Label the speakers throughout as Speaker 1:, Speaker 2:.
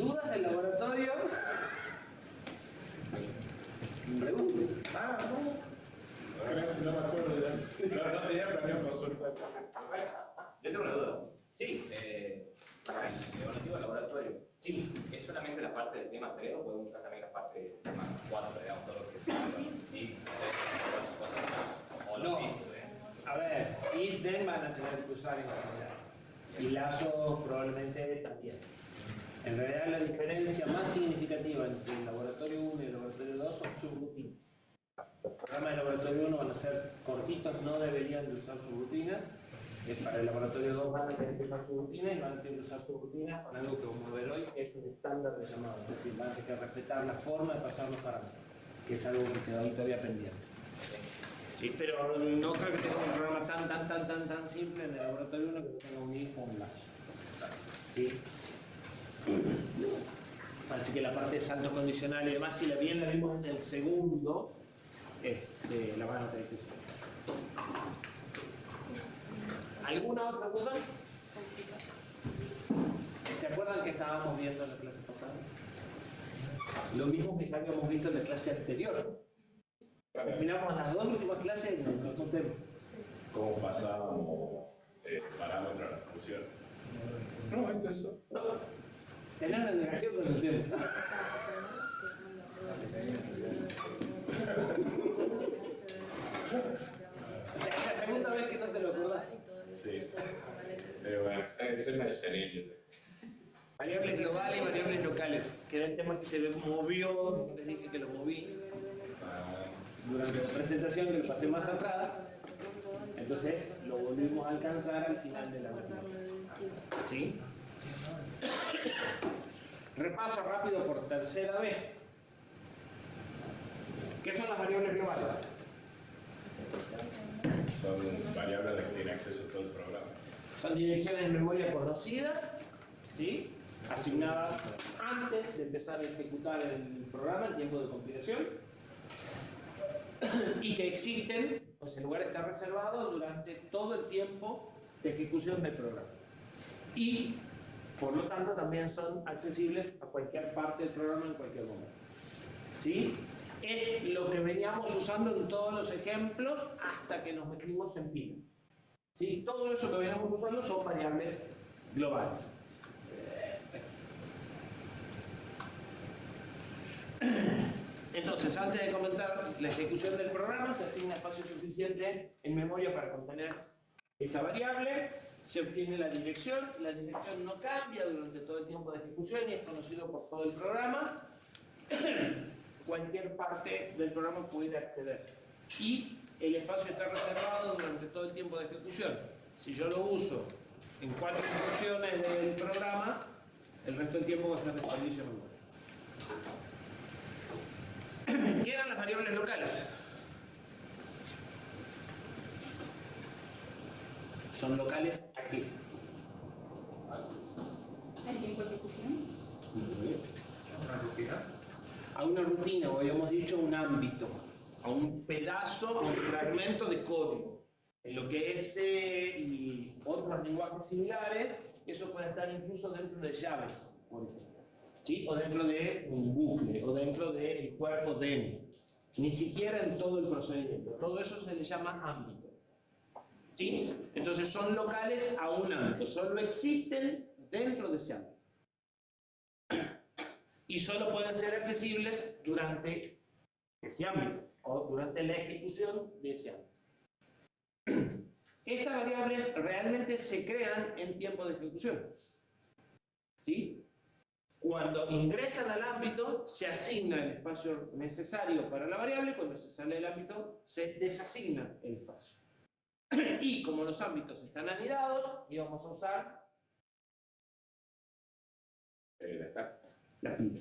Speaker 1: ¿Dudas del laboratorio? Pregunte.
Speaker 2: No me acuerdo ya. No tenía planeado consultar.
Speaker 3: Yo tengo una duda. Sí, el evaluativo del laboratorio. Sí, ¿es solamente la parte del tema 3 o podemos usar también la parte del tema 4, digamos, todo lo que es? Sí. O los pisos,
Speaker 1: A ver, if then van a tener que usar en general. Y lazos probablemente también. En realidad la diferencia más significativa entre el laboratorio 1 y el laboratorio 2 son subrutinas. Los programas del laboratorio 1 van a ser cortitos, no deberían de usar subrutinas. Para el laboratorio 2 van a tener que usar subrutinas y van a tener que usar subrutinas con algo que vamos a ver hoy, que es un estándar de llamado. Es decir, van a tener que respetar la forma de pasar los parámetros, que es algo que queda hoy todavía pendiente. Sí, pero no creo que tenga un programa tan simple en el laboratorio 1 que no tenga un if o un lazo. ¿Sí? Así que la parte de salto condicional y demás, si la bien la vimos en el segundo, la van a tener que usar. ¿Alguna otra duda? ¿Se acuerdan que estábamos viendo en la clase pasada? Lo mismo que ya habíamos visto en la clase anterior. Terminamos las dos últimas clases en otro tema.
Speaker 2: ¿Cómo pasábamos parámetros a la función? No, esto es eso.
Speaker 1: No. Tener una negación con el tiempo. Es la segunda vez que no te lo acordás.
Speaker 2: Sí. Pero bueno, es el escenario.
Speaker 1: Variables globales y variables locales, que era el tema que se movió, les dije que lo moví durante la presentación, que lo pasé más atrás, entonces lo volvimos a alcanzar al final de la presentación. ¿Sí? Repaso rápido por tercera vez. ¿Qué son las variables globales?
Speaker 2: Son variables a las que tiene acceso todo el programa.
Speaker 1: Son direcciones de memoria conocidas, ¿sí? Asignadas antes de empezar a ejecutar el programa, el tiempo de compilación, y que existen, pues el lugar está reservado durante todo el tiempo de ejecución del programa. Y, por lo tanto, también son accesibles a cualquier parte del programa en cualquier momento. ¿Sí? Es lo que veníamos usando en todos los ejemplos hasta que nos metimos en pila. ¿Sí? Todo eso que veníamos usando son variables globales. Entonces, antes de comentar la ejecución del programa, se asigna espacio suficiente en memoria para contener esa variable, se obtiene la dirección no cambia durante todo el tiempo de ejecución y es conocido por todo el programa. Cualquier parte del programa puede acceder. Y el espacio está reservado durante todo el tiempo de ejecución. Si yo lo uso en 4 instrucciones del programa, el resto del tiempo va a ser desperdicio de memoria. ¿Qué eran las variables locales? ¿Son locales a qué?
Speaker 4: ¿Al tiempo de ejecución?
Speaker 2: ¿Una rutina?
Speaker 1: A una rutina, o habíamos dicho un ámbito, a un pedazo, a un fragmento de código. En lo que es C y otros lenguajes similares, eso puede estar incluso dentro de llaves, por ejemplo. ¿Sí? O dentro de un bucle, o dentro del cuerpo DEN. Ni siquiera en todo el procedimiento. Todo eso se le llama ámbito. ¿Sí? Entonces son locales a un ámbito, solo existen dentro de ese ámbito. Y solo pueden ser accesibles durante ese ámbito, o durante la ejecución de ese ámbito. Estas variables realmente se crean en tiempo de ejecución. ¿Sí? Cuando ingresan al ámbito, se asigna el espacio necesario para la variable, cuando se sale del ámbito, se desasigna el espacio. Y como los ámbitos están anidados, íbamos a usar la pila.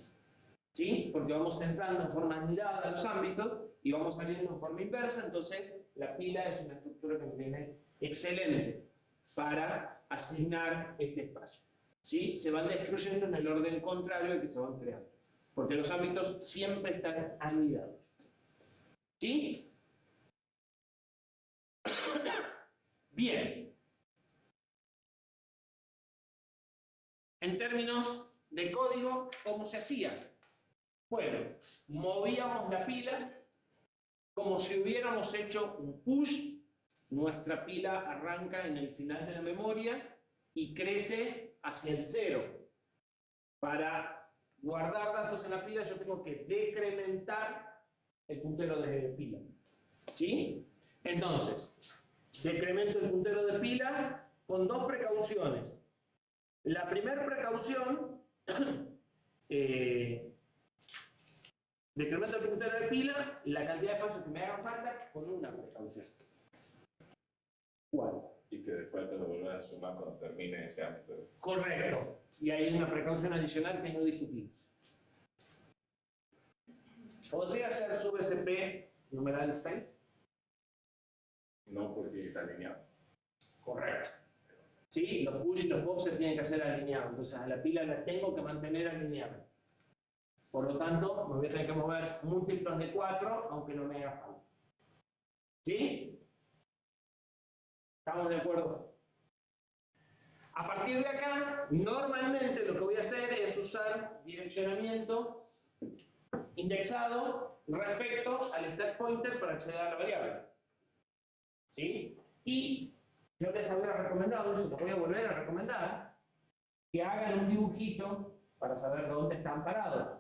Speaker 1: ¿Sí? Porque vamos entrando en forma anidada a los ámbitos y vamos saliendo en forma inversa, entonces la pila es una estructura que viene excelente para asignar este espacio. ¿Sí? Se van destruyendo en el orden contrario al que se van creando, porque los ámbitos siempre están anidados. ¿Sí? Bien. En términos de código, ¿cómo se hacía? Bueno, movíamos la pila como si hubiéramos hecho un push. Nuestra pila arranca en el final de la memoria y crece hacia el 0. Para guardar datos en la pila yo tengo que decrementar el puntero de pila. ¿Sí? Entonces, decremento el puntero de pila con dos precauciones. La primera precaución, decremento el puntero de pila, la cantidad de espacio que me haga falta con una precaución. ¿Cuál?
Speaker 2: Y que después te lo vuelvas a sumar cuando termine ese ámbito.
Speaker 1: Correcto. Y hay una precaución adicional que no discutimos. ¿Podría ser sub-SP numeral 6?
Speaker 2: No, porque es alineado.
Speaker 1: Correcto. ¿Sí? Los push y los pop se tienen que hacer alineados. Entonces a la pila la tengo que mantener alineada. Por lo tanto, me voy a tener que mover múltiplos de 4, aunque no me haga falta. ¿Sí? ¿Estamos de acuerdo? A partir de acá, normalmente lo que voy a hacer es usar direccionamiento indexado respecto al stack pointer para acceder a la variable. ¿Sí? Y yo les había recomendado, y se los voy a volver a recomendar, que hagan un dibujito para saber dónde están parados.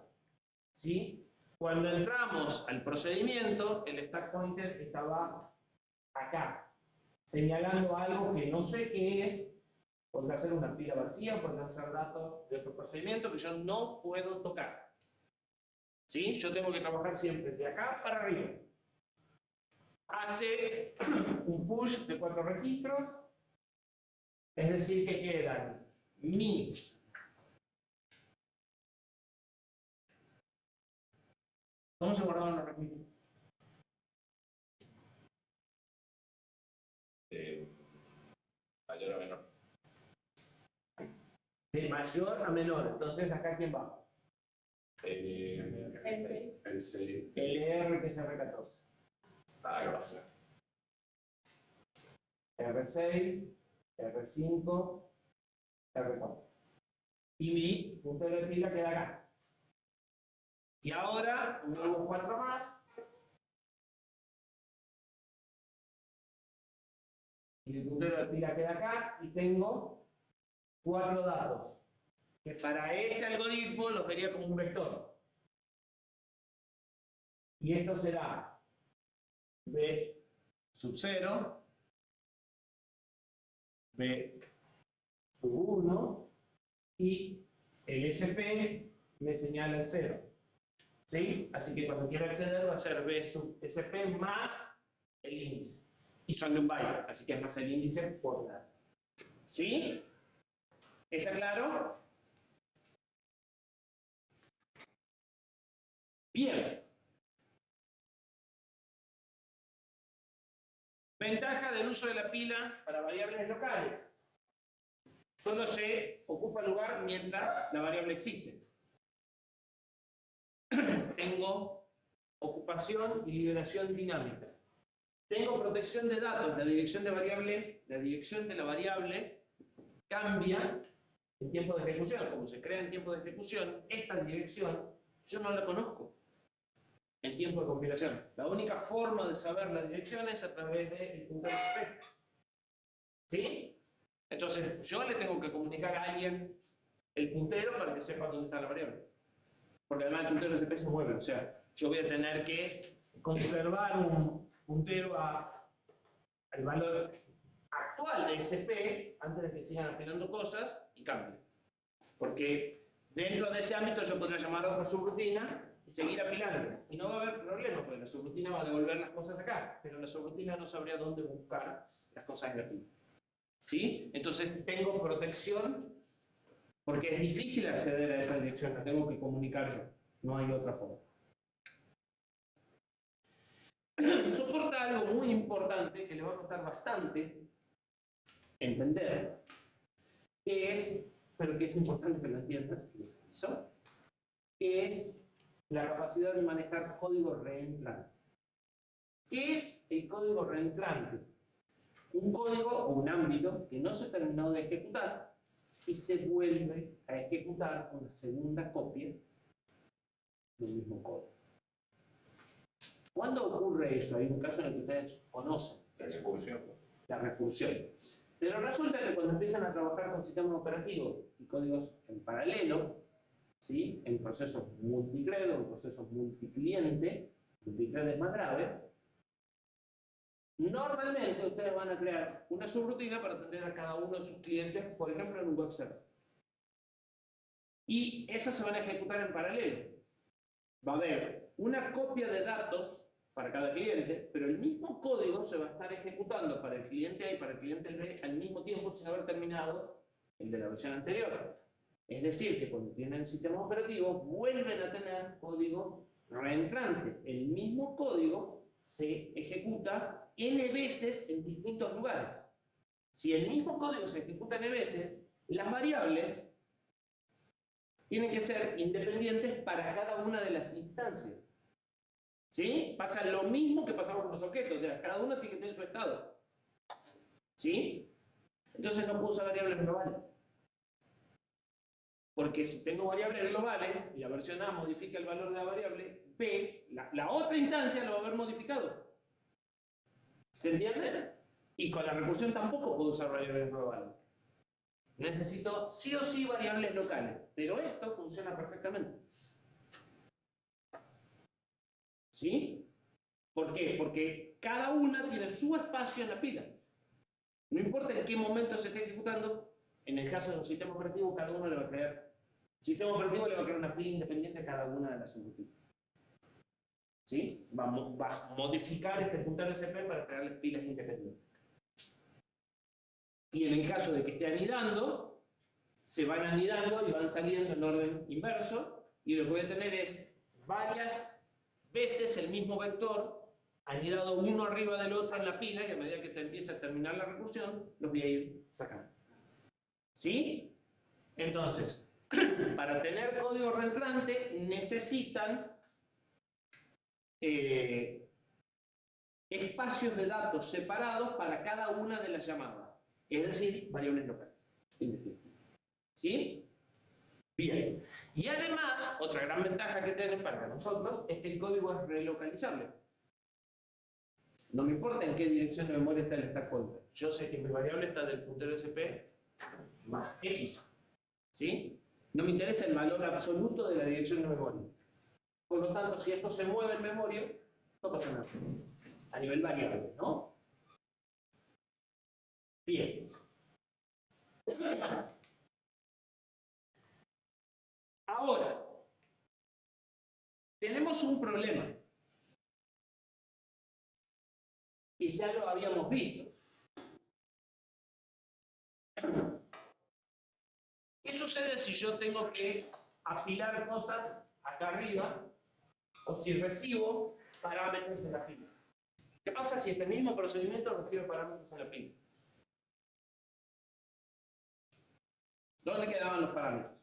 Speaker 1: ¿Sí? Cuando entramos al procedimiento, el stack pointer estaba acá, señalando algo que no sé qué es. Podrá ser una pila vacía, podrán ser datos de otro procedimiento que yo no puedo tocar. ¿Sí? Yo tengo que trabajar siempre de acá para arriba. Hace un push de 4 registros, es decir, que quedan mi ¿cómo se guardaban los registros?
Speaker 2: Mayor o menor.
Speaker 1: De mayor a menor. Entonces, ¿acá quién va?
Speaker 2: El 6.
Speaker 1: LR, que es R14.
Speaker 2: Ah, gracias.
Speaker 1: R6, R5, R4. Y mi puntero de pila queda acá. Y ahora, unimos 4 más. Y el puntero de pila queda acá. Y tengo 4 datos. Que para este algoritmo los vería como un vector. Y esto será B sub 0, B sub 1 y el SP me señala el 0. ¿Sí? Así que cuando quiera acceder va a ser B sub SP más el índice. Y son de un byte, así que es más el índice por nada. ¿Sí? ¿Está claro? Bien. Ventaja del uso de la pila para variables locales. Solo se ocupa lugar mientras la variable existe. Tengo ocupación y liberación dinámica. Tengo protección de datos. La dirección de la variable cambia en tiempo de ejecución. Como se crea en tiempo de ejecución, esta dirección yo no la conozco en tiempo de compilación. La única forma de saber la dirección es a través del puntero SP. ¿Sí? Entonces, yo le tengo que comunicar a alguien el puntero para que sepa dónde está la variable. Porque además el puntero SP se mueve. O sea, yo voy a tener que conservar un puntero al valor actual de SP antes de que sigan apilando cosas y cambie. Porque dentro de ese ámbito yo podría llamar a otra subrutina y seguir apilando. Y no va a haber problema, porque la subrutina va a devolver las cosas acá, pero la subrutina no sabría dónde buscar las cosas en la pila. ¿Sí? Entonces tengo protección, porque es difícil acceder a esa dirección, la tengo que comunicar yo. No hay otra forma. Soporta algo muy importante que le va a costar bastante entender, que es, pero que es importante que lo entiendan, que es la capacidad de manejar código reentrante. ¿Qué es el código reentrante? Un código o un ámbito que no se terminó de ejecutar, y se vuelve a ejecutar una segunda copia del mismo código. ¿Cuándo ocurre eso? Hay un caso en el que ustedes conocen.
Speaker 2: La recursión.
Speaker 1: La recursión. Pero resulta que cuando empiezan a trabajar con sistemas operativos y códigos en paralelo, ¿sí? En procesos multicredo, en procesos multicliente, multicredo es más grave, normalmente ustedes van a crear una subrutina para atender a cada uno de sus clientes, por ejemplo en un web server. Y esas se van a ejecutar en paralelo. Va a haber una copia de datos para cada cliente, pero el mismo código se va a estar ejecutando para el cliente A y para el cliente B al mismo tiempo sin haber terminado el de la versión anterior. Es decir, que cuando tienen sistemas operativos vuelven a tener código reentrante. El mismo código se ejecuta n veces en distintos lugares. Si el mismo código se ejecuta n veces, las variables tienen que ser independientes para cada una de las instancias. ¿Sí? Pasa lo mismo que pasaba con los objetos, o sea, cada uno tiene que tener su estado. ¿Sí? Entonces no puedo usar variables globales. Porque si tengo variables globales y la versión A modifica el valor de la variable, B, la otra instancia lo va a haber modificado. ¿Se entiende? Y con la recursión tampoco puedo usar variables globales. Necesito sí o sí variables locales, pero esto funciona perfectamente. ¿Sí? ¿Por qué? Porque cada una tiene su espacio en la pila. No importa en qué momento se esté ejecutando, en el caso de un sistema operativo, cada uno le va a crear. Un sistema operativo le va a crear una pila independiente a cada una de las subrutas. ¿Sí? Va a modificar este puntaje SP para crearles pilas independientes. Y en el caso de que esté anidando, se van anidando y van saliendo en orden inverso, y lo que voy a tener es varias veces el mismo vector anidado uno arriba del otro en la pila, y a medida que te empieza a terminar la recursión, los voy a ir sacando. ¿Sí? Entonces, para tener código reentrante necesitan espacios de datos separados para cada una de las llamadas, es decir, variables locales. ¿Sí? Bien. Y además, otra gran ventaja que tienen para nosotros es que el código es relocalizable. No me importa en qué dirección de memoria está el stack pointer. Yo sé que mi variable está del puntero SP más X. ¿Sí? No me interesa el valor absoluto de la dirección de memoria. Por lo tanto, si esto se mueve en memoria, no pasa nada. A nivel variable, ¿no? Bien. Ahora, tenemos un problema. Y ya lo habíamos visto. ¿Qué sucede si yo tengo que apilar cosas acá arriba o si recibo parámetros en la pila? ¿Qué pasa si este mismo procedimiento recibe parámetros en la pila? ¿Dónde quedaban los parámetros?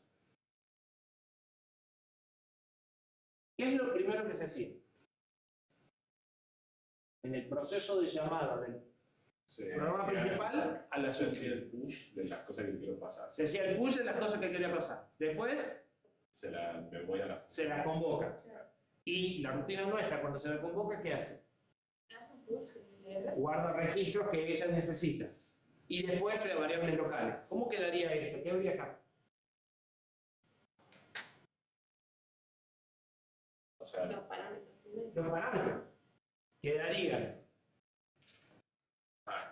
Speaker 1: ¿Qué es lo primero que se hacía? En el proceso de llamada del programa principal a la
Speaker 2: se hacía
Speaker 1: sesión.
Speaker 2: el push de las cosas que quiero pasar.
Speaker 1: Se hacía el push de las cosas que quería pasar. Después
Speaker 2: Me voy a la
Speaker 1: se la convoca. Y la rutina nuestra, cuando se la convoca, ¿qué hace?
Speaker 4: Hace un push de
Speaker 1: Guarda registros que ella necesita. Y después crea variables locales. ¿Cómo quedaría esto? ¿Qué habría acá?
Speaker 2: O sea,
Speaker 4: los parámetros primero.
Speaker 1: Los parámetros. Quedarían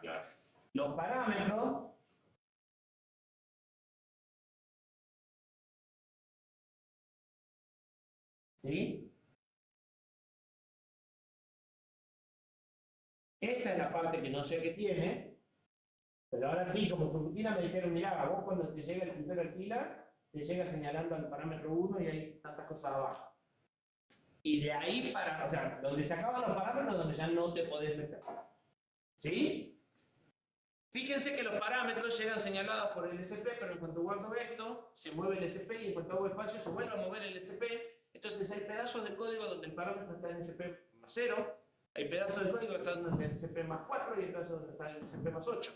Speaker 2: claro.
Speaker 1: los parámetros ¿sí? Esta es la parte que no sé qué tiene, pero ahora sí, como su rutina me dijeron, mirá, vos cuando te llega el puntero al pila, te llega señalando al parámetro 1 y hay tantas cosas abajo. Y de ahí para, o sea, donde se acaban los parámetros, donde ya no te podés meter. ¿Sí? Fíjense que los parámetros llegan señalados por el SP, pero en cuanto guardo esto, se mueve el SP y en cuanto hago espacio se vuelve a mover el SP. Entonces hay pedazos de código donde el parámetro está en SP más 0, hay pedazos de código que están en SP más 4 y hay pedazos donde está en SP más 8.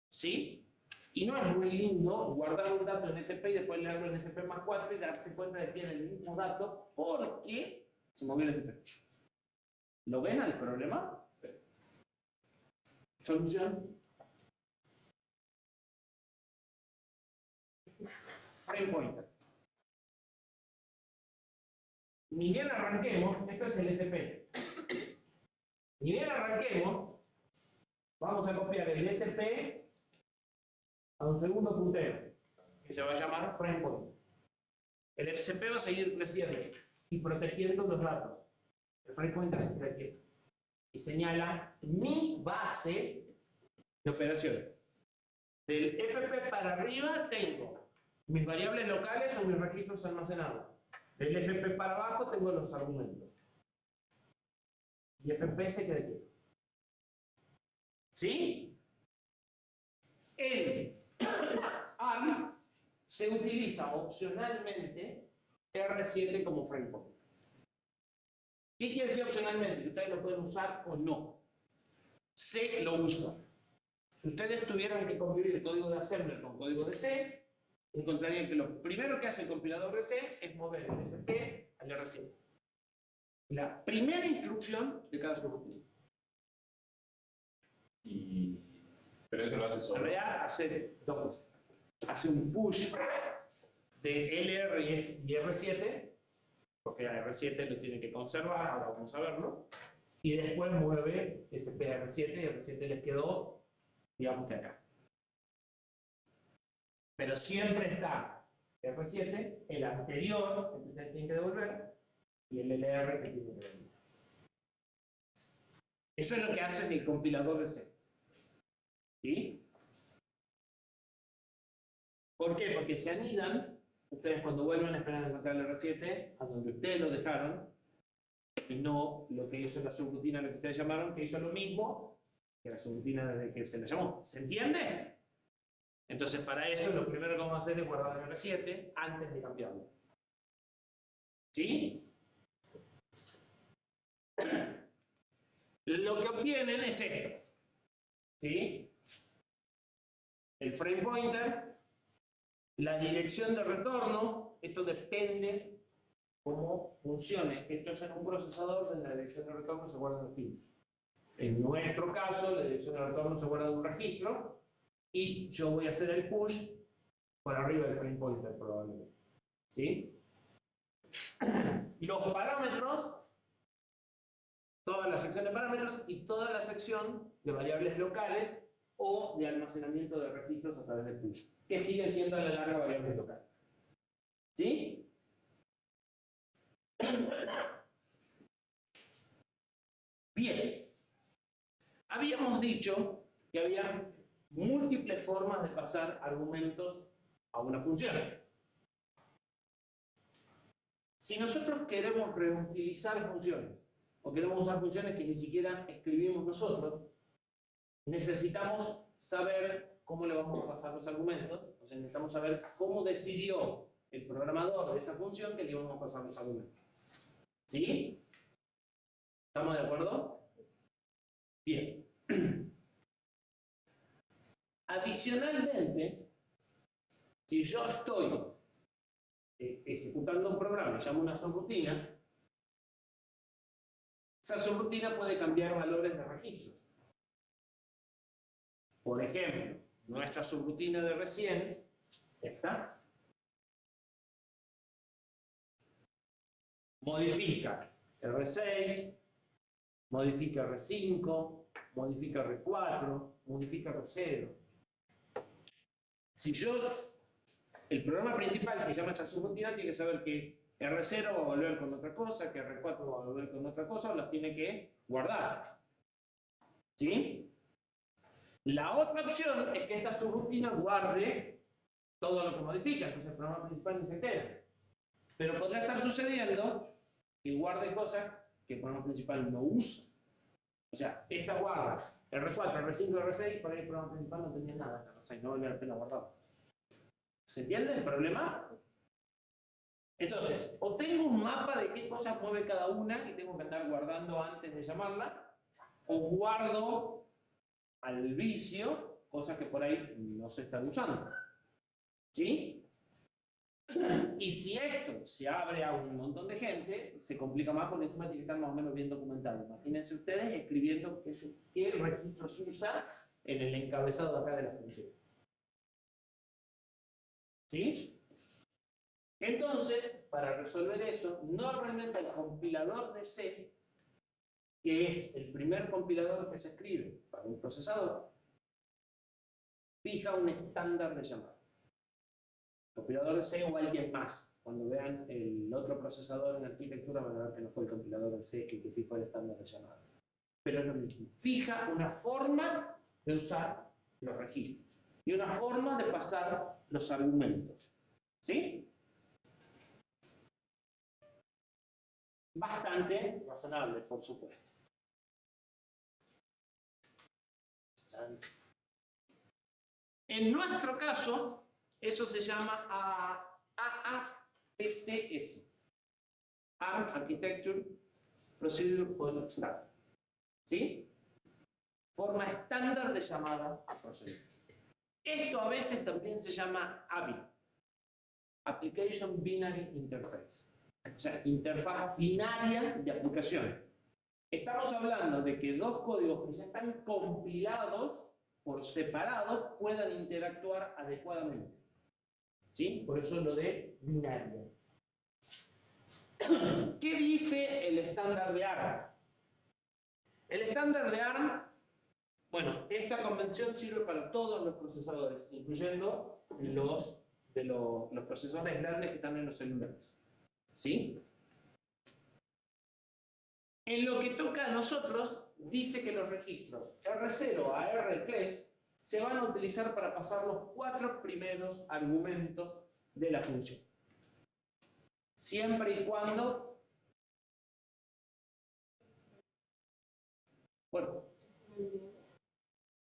Speaker 1: ¿Sí? Y no es muy lindo guardar un dato en SP y después leerlo en SP más 4 y darse cuenta de que tiene el mismo dato porque se movió el SP. ¿Lo ven al problema? Solución. Frame pointer. Ni bien arranquemos, esto es el SP. Ni bien arranquemos, vamos a copiar el SP a un segundo puntero, que se va a llamar frame pointer. El SP va a seguir creciendo y protegiendo los datos. El frame pointer se queda quieto y señala mi base de operaciones. Del FP para arriba tengo mis variables locales o mis registros almacenados. Del FP para abajo tengo los argumentos. Y FP se queda quieto. ¿Sí? El ARM se utiliza opcionalmente R7 como frame pointer. ¿Qué quiere decir opcionalmente? Que ustedes lo pueden usar o no. C lo usa. Si ustedes tuvieran que convertir el código de assembler con código de C, encontrarían que lo primero que hace el compilador de C es mover el SP al R7. La primera instrucción de cada subrutina.
Speaker 2: Pero eso lo hace
Speaker 1: En
Speaker 2: solo.
Speaker 1: realidad hace dos cosas. Hace un push de LR y R7, porque a R7 lo tiene que conservar, ahora vamos a verlo, y después mueve SP a R7 y R7 les quedó, digamos que acá. Pero siempre está R7, el anterior, que ustedes tienen que devolver, y el LR que tienen que devolver. Eso es lo que hace el compilador de C. ¿Sí? ¿Por qué? Porque se anidan, ustedes cuando vuelven esperan encontrar el R7 a donde ustedes lo dejaron, y no lo que hizo la subrutina, lo que ustedes llamaron, que hizo lo mismo que la subrutina desde que se le llamó. ¿Se entiende? Entonces, para eso, lo primero que vamos a hacer es guardar el R7 antes de cambiarlo. ¿Sí? Lo que obtienen es esto. ¿Sí? El frame pointer, la dirección de retorno, esto depende cómo funcione. Esto es en un procesador donde la dirección de retorno se guarda en los pins. En nuestro caso, la dirección de retorno se guarda en un registro y yo voy a hacer el push por arriba del frame pointer probablemente. ¿Sí? Los parámetros, toda la sección de parámetros y toda la sección de variables locales o de almacenamiento de registros a través del push, que siguen siendo a la larga variables locales. ¿Sí? Bien. Habíamos dicho que había múltiples formas de pasar argumentos a una función. Si nosotros queremos reutilizar funciones, o queremos usar funciones que ni siquiera escribimos nosotros, necesitamos saber cómo le vamos a pasar los argumentos, o sea, necesitamos saber cómo decidió el programador de esa función que le íbamos a pasar los argumentos. ¿Sí? ¿Estamos de acuerdo? Bien. Adicionalmente, si yo estoy ejecutando un programa y llamo una subrutina, esa subrutina puede cambiar valores de registros. Por ejemplo, nuestra subrutina de recién, esta, modifica R6, modifica R5, modifica R4, modifica R0. Si yo, el programa principal que llama esta subrutina tiene que saber que R0 va a volver con otra cosa, que R4 va a volver con otra cosa, o las tiene que guardar. ¿Sí? La otra opción es que esta subrutina guarde todo lo que modifica, entonces el programa principal ni se entera. Pero podría estar sucediendo que guarde cosas que el programa principal no usa. O sea, esta guarda R4, R5, R6, por ahí el programa principal no tenía nada, R6, no valía la pena guardarlo. ¿Se entiende el problema? Entonces, o tengo un mapa de qué cosas mueve cada una y tengo que andar guardando antes de llamarla, o guardo al vicio cosas que por ahí no se están usando. ¿Sí? Y si esto se abre a un montón de gente, se complica más porque encima tiene que estar más o menos bien documentado. Imagínense ustedes escribiendo qué registro se usa en el encabezado acá de la función. ¿Sí? Entonces, para resolver eso, normalmente el compilador de C, que es el primer compilador que se escribe para un procesador, fija un estándar de llamada. Compilador de C o alguien más. Cuando vean el otro procesador en arquitectura van a ver que no fue el compilador de C el que fijó el estándar de llamada. Pero es lo mismo. Fija una forma de usar los registros y una forma de pasar los argumentos. ¿Sí? Bastante razonable, por supuesto. En nuestro caso, eso se llama AAPCS. ARM Architecture Procedure Call Standard. ¿Sí? Forma estándar de llamada a procedure. Esto a veces también se llama ABI. Application Binary Interface. O sea, interfaz binaria de aplicación. Estamos hablando de que dos códigos que ya están compilados por separado puedan interactuar adecuadamente. ¿Sí? Por eso lo de binaria. ¿Qué dice el estándar de ARM? El estándar de ARM, bueno, esta convención sirve para todos los procesadores, incluyendo los procesadores grandes que están en los celulares. ¿Sí? En lo que toca a nosotros, dice que los registros R0 a R3 se van a utilizar para pasar los 4 primeros argumentos de la función. Siempre y cuando... Bueno,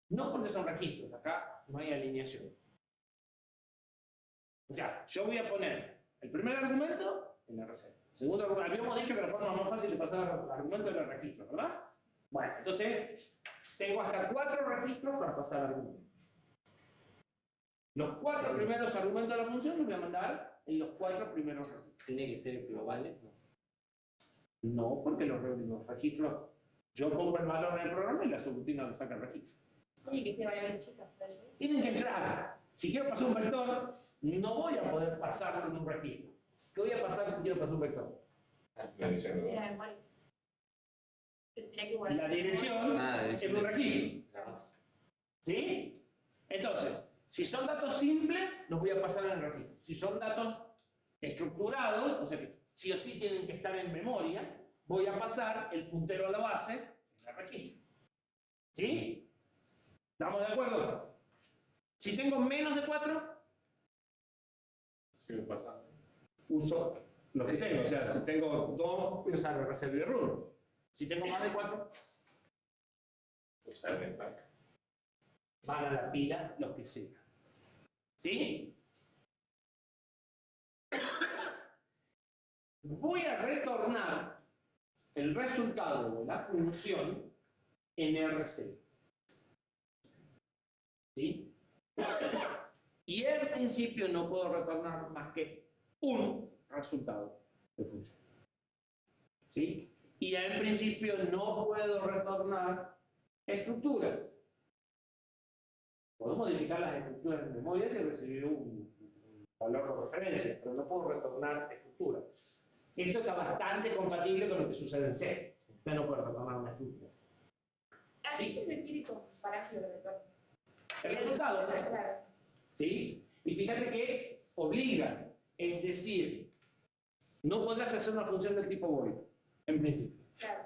Speaker 1: no porque son registros, acá no hay alineación. O sea, yo voy a poner el primer argumento en R0. Segundo argumento, habíamos dicho que la forma más fácil de pasar argumentos era el registro, ¿verdad? Bueno, entonces tengo hasta 4 registros para pasar argumentos. Los 4 primeros argumentos de la función los voy a mandar en los 4 primeros registros.
Speaker 5: ¿Tiene que ser globales? No.
Speaker 1: No, porque los registros, yo pongo el valor en el programa y la subrutina lo saca el registro.
Speaker 4: Oye, que se vayan las chicas.
Speaker 1: Tienen que entrar. Si quiero pasar un vector, no voy a poder pasarlo en un registro. ¿Qué voy a pasar si quiero pasar un vector?
Speaker 2: La dirección.
Speaker 4: Era igual. Tendría que guardar.
Speaker 1: La dirección es un registro. ¿Sí? Entonces, si son datos simples, los voy a pasar en el registro. Si son datos estructurados, o sea que sí o sí tienen que estar en memoria, voy a pasar el puntero a la base en el registro. ¿Sí? ¿Estamos de acuerdo? Si tengo menos de 4,
Speaker 2: Sigue pasando.
Speaker 1: uso lo que tengo. O sea, si tengo 2, voy a usar el reserva de run. Si tengo más de 4,
Speaker 2: Usar el pack.
Speaker 1: van a la pila los que sea. ¿Sí? Voy a retornar el resultado de la función en RC. ¿Sí? Y en principio no puedo retornar más que un resultado de función. ¿Sí? Y en principio no puedo retornar estructuras. Puedo modificar las estructuras de memoria si recibir un valor de referencia, pero no puedo retornar estructuras. Esto está bastante compatible con lo que sucede en C. Usted no puede retornar una estructura.
Speaker 4: ¿A qué se refiere con parámetro de retorno?
Speaker 1: El resultado,
Speaker 4: Claro.
Speaker 1: ¿sí? Y fíjate que obliga, es decir, no podrás hacer una función del tipo void, en principio.
Speaker 4: Claro.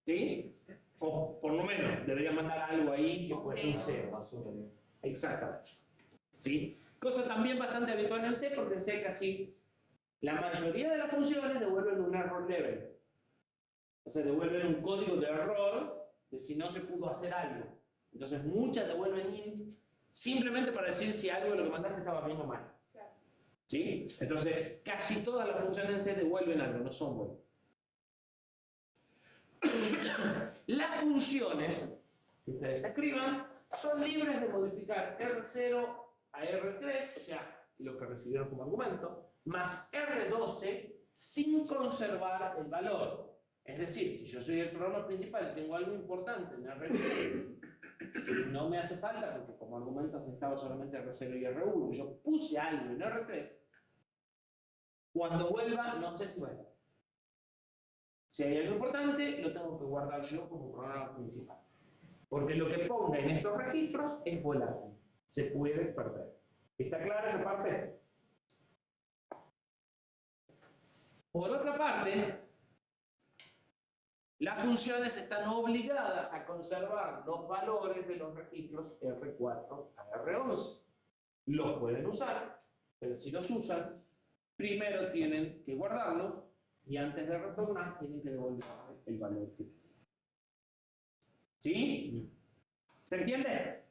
Speaker 1: ¿Sí? O por lo menos debería mandar algo ahí que puede ser un cero.
Speaker 5: Basura.
Speaker 1: Exactamente. ¿Sí? Cosa también bastante habitual en C, porque en C casi la mayoría de las funciones devuelven un error level. O sea, devuelven un código de error de si no se pudo hacer algo. Entonces muchas devuelven int simplemente para decir si algo de lo que mandaste estaba bien o mal.
Speaker 4: Claro.
Speaker 1: ¿Sí? Entonces casi todas las funciones en C devuelven algo, no son void. Las funciones que ustedes escriban son libres de modificar R0 a R3, o sea, lo que recibieron como argumento, más R12 sin conservar el valor. Es decir, si yo soy el programa principal y tengo algo importante en R3, que no me hace falta, porque como argumentos necesitaba solamente R0 y R1, yo puse algo en R3, cuando vuelva, no sé si vuelva. Si hay algo importante, lo tengo que guardar yo como programa principal. Porque lo que ponga en estos registros es volátil. Se puede perder. ¿Está clara esa parte? Por otra parte, las funciones están obligadas a conservar los valores de los registros R4 a R11. Los pueden usar, pero si los usan, primero tienen que guardarlos y antes de retornar tienen que devolver el valor que tienen. ¿Sí? ¿Se entiende?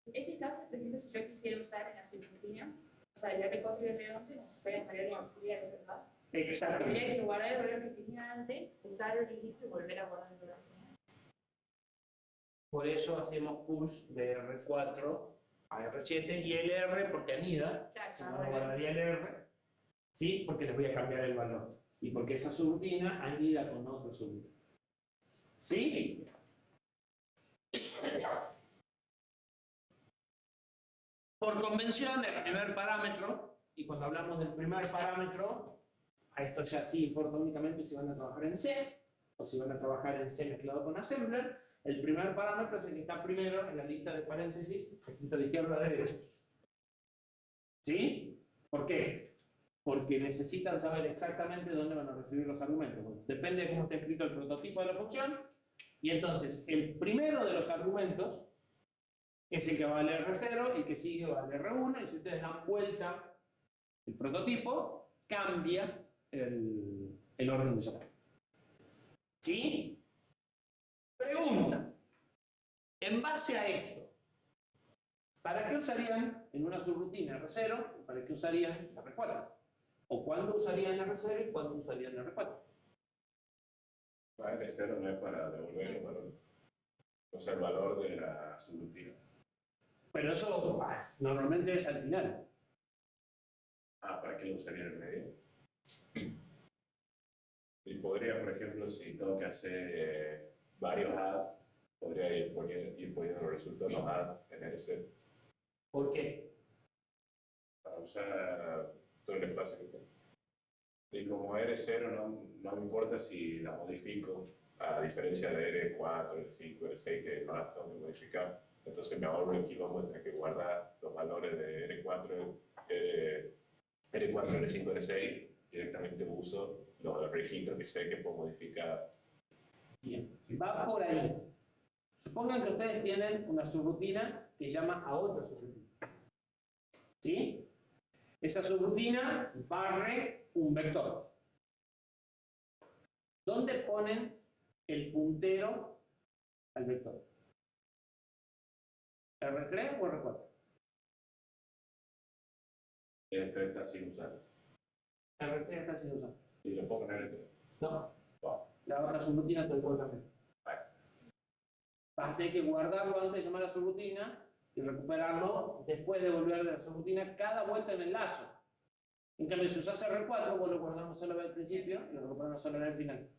Speaker 4: Ese caso, por ejemplo, si yo quisiera usar en la subrutina, o sea, el R4 y el R11 necesitarían variables auxiliares, ¿verdad?
Speaker 1: Exactamente.
Speaker 4: Tendría que guardar el valor que tenía antes, usar el registro y volver a guardar el valor que tenía antes.
Speaker 1: Por eso hacemos push de R4 a R7 y el R porque anida,
Speaker 4: Claro,
Speaker 1: si no guardaría el R, ¿sí? Porque les voy a cambiar el valor. Y porque esa subrutina anida con otra subrutina. ¿Sí? Por convención, el primer parámetro, y cuando hablamos del primer parámetro, a esto ya sí importa únicamente si van a trabajar en C, o si van a trabajar en C mezclado con Assembler, el primer parámetro es el que está primero en la lista de paréntesis, escrito de izquierda a derecha. ¿Sí? ¿Por qué? Porque necesitan saber exactamente dónde van a recibir los argumentos. Bueno, depende de cómo está escrito el prototipo de la función, y entonces el primero de los argumentos es el que va al R0 y el que sigue va al R1, y si ustedes dan vuelta el prototipo, cambia el orden de llamada. ¿Sí? Pregunta. En base a esto, ¿para qué usarían en una subrutina R0? ¿Para qué usarían R4? ¿O cuándo usarían R0 y cuándo usarían R4?
Speaker 2: R0 no es para devolver el valor, o sea, el valor de la subrutina.
Speaker 1: Pero eso normalmente es al final.
Speaker 2: Ah, ¿para qué lo usaría en el medio? Y podría, por ejemplo, si tengo que hacer varios add, podría ir poniendo los resultados de los add en R0.
Speaker 1: ¿Por qué?
Speaker 2: Para usar todo el espacio que tengo. Y como R0 no me importa si la modifico, a diferencia de R4, R5, R6, que no las tengo que modificar. Entonces me ahorro el quilombo de tener que guardar los valores de R4, R5, R6, directamente uso los registros que sé que puedo modificar.
Speaker 1: Bien, va por ahí. Supongan que ustedes tienen una subrutina que llama a otra subrutina. ¿Sí? Esa subrutina barre un vector. ¿Dónde ponen el puntero al vector? ¿R3 o R4?
Speaker 2: R3 está sin usar.
Speaker 1: R3 está sin usar.
Speaker 2: Y lo pongo en R3.
Speaker 1: No.
Speaker 2: Wow.
Speaker 1: La otra subrutina te lo puedo cambiar. Vas a tener que guardarlo antes de llamar a la subrutina y recuperarlo después de volver de la subrutina cada vuelta en el lazo. En cambio, si usas R4, vos lo guardamos solo al principio y lo recuperamos solo al final.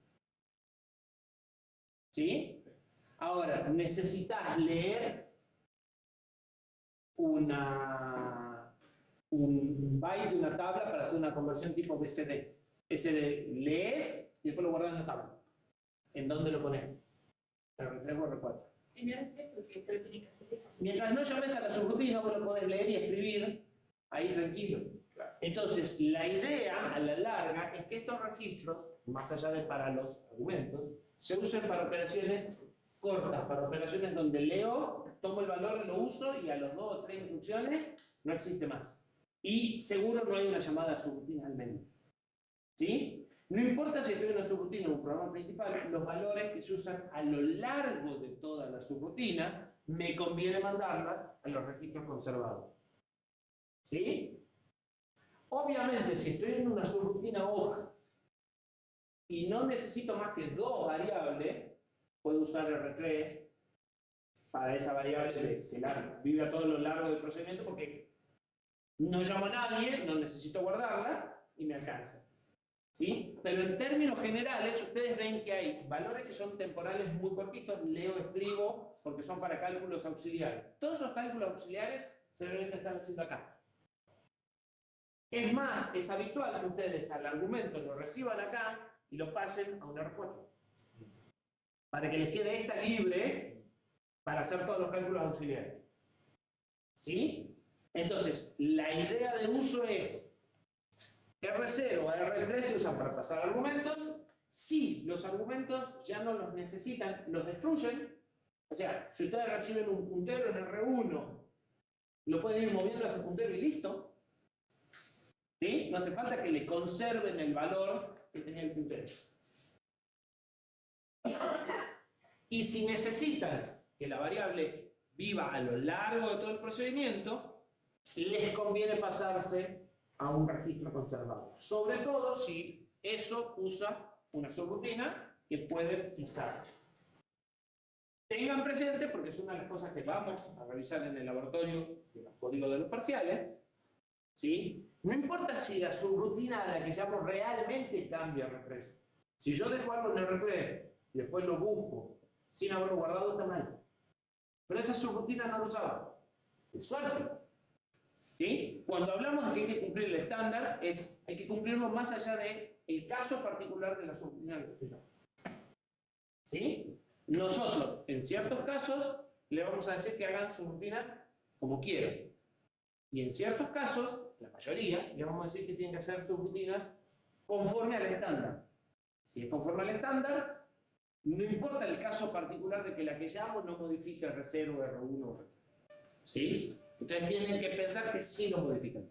Speaker 1: ¿Sí? Ahora, necesitas leer un byte de una tabla para hacer una conversión tipo BCD. SD lees y después lo guardas en la tabla. ¿En dónde lo pones? R3 o R4.
Speaker 4: En R3 porque usted tiene que hacer eso.
Speaker 1: Mientras no llames a la subrutina, vos lo podés leer y escribir ahí tranquilo. Entonces, la idea a la larga es que estos registros, más allá de para los argumentos, se usen para operaciones cortas, para operaciones donde leo, tomo el valor, lo uso y a los 2 o 3 instrucciones no existe más. Y seguro no hay una llamada subrutina al medio. ¿Sí? No importa si estoy en una subrutina o un programa principal, los valores que se usan a lo largo de toda la subrutina, me conviene mandarla a los registros conservados. ¿Sí? Obviamente, si estoy en una subrutina hoja y no necesito más que 2 variables, puedo usar R3 para esa variable que vive a todo lo largo del procedimiento, porque no llamo a nadie, no necesito guardarla y me alcanza. ¿Sí? Pero en términos generales, ustedes ven que hay valores que son temporales muy cortitos, leo, escribo, porque son para cálculos auxiliares. Todos esos cálculos auxiliares se deben estar haciendo acá. Es más, es habitual que ustedes al argumento lo reciban acá y lo pasen a una respuesta. Para que les quede esta libre para hacer todos los cálculos auxiliares. ¿Sí? Entonces, la idea de uso es R0 o R3 se usan para pasar argumentos. Si los argumentos ya no los necesitan, los destruyen. O sea, si ustedes reciben un puntero en R1, lo pueden ir moviendo a ese puntero y listo. ¿Sí? No hace falta que le conserven el valor que tenía el puntero. Y si necesitan que la variable viva a lo largo de todo el procedimiento, les conviene pasarse a un registro conservado. Sobre todo si eso usa una subrutina que puede pisar. Tengan presente, porque es una de las cosas que vamos a revisar en el laboratorio de los códigos de los parciales, ¿sí? No importa si la subrutina a la que llamo realmente cambia R3. Si yo dejo algo en R3 y después lo busco sin haberlo guardado, está mal. Pero esa subrutina no lo usaba. Es suerte. ¿Sí? Cuando hablamos de que hay que cumplir el estándar, hay que cumplirlo más allá del caso particular de la subrutina. ¿Sí? Nosotros, en ciertos casos, le vamos a decir que hagan su rutina como quieran. Y en ciertos casos, la mayoría, le vamos a decir que tienen que hacer sus rutinas conforme al estándar. Si es conforme al estándar, no importa el caso particular de que la que llamo no modifique R0, R1 o R3. ¿Sí? Ustedes tienen que pensar que sí lo modifican.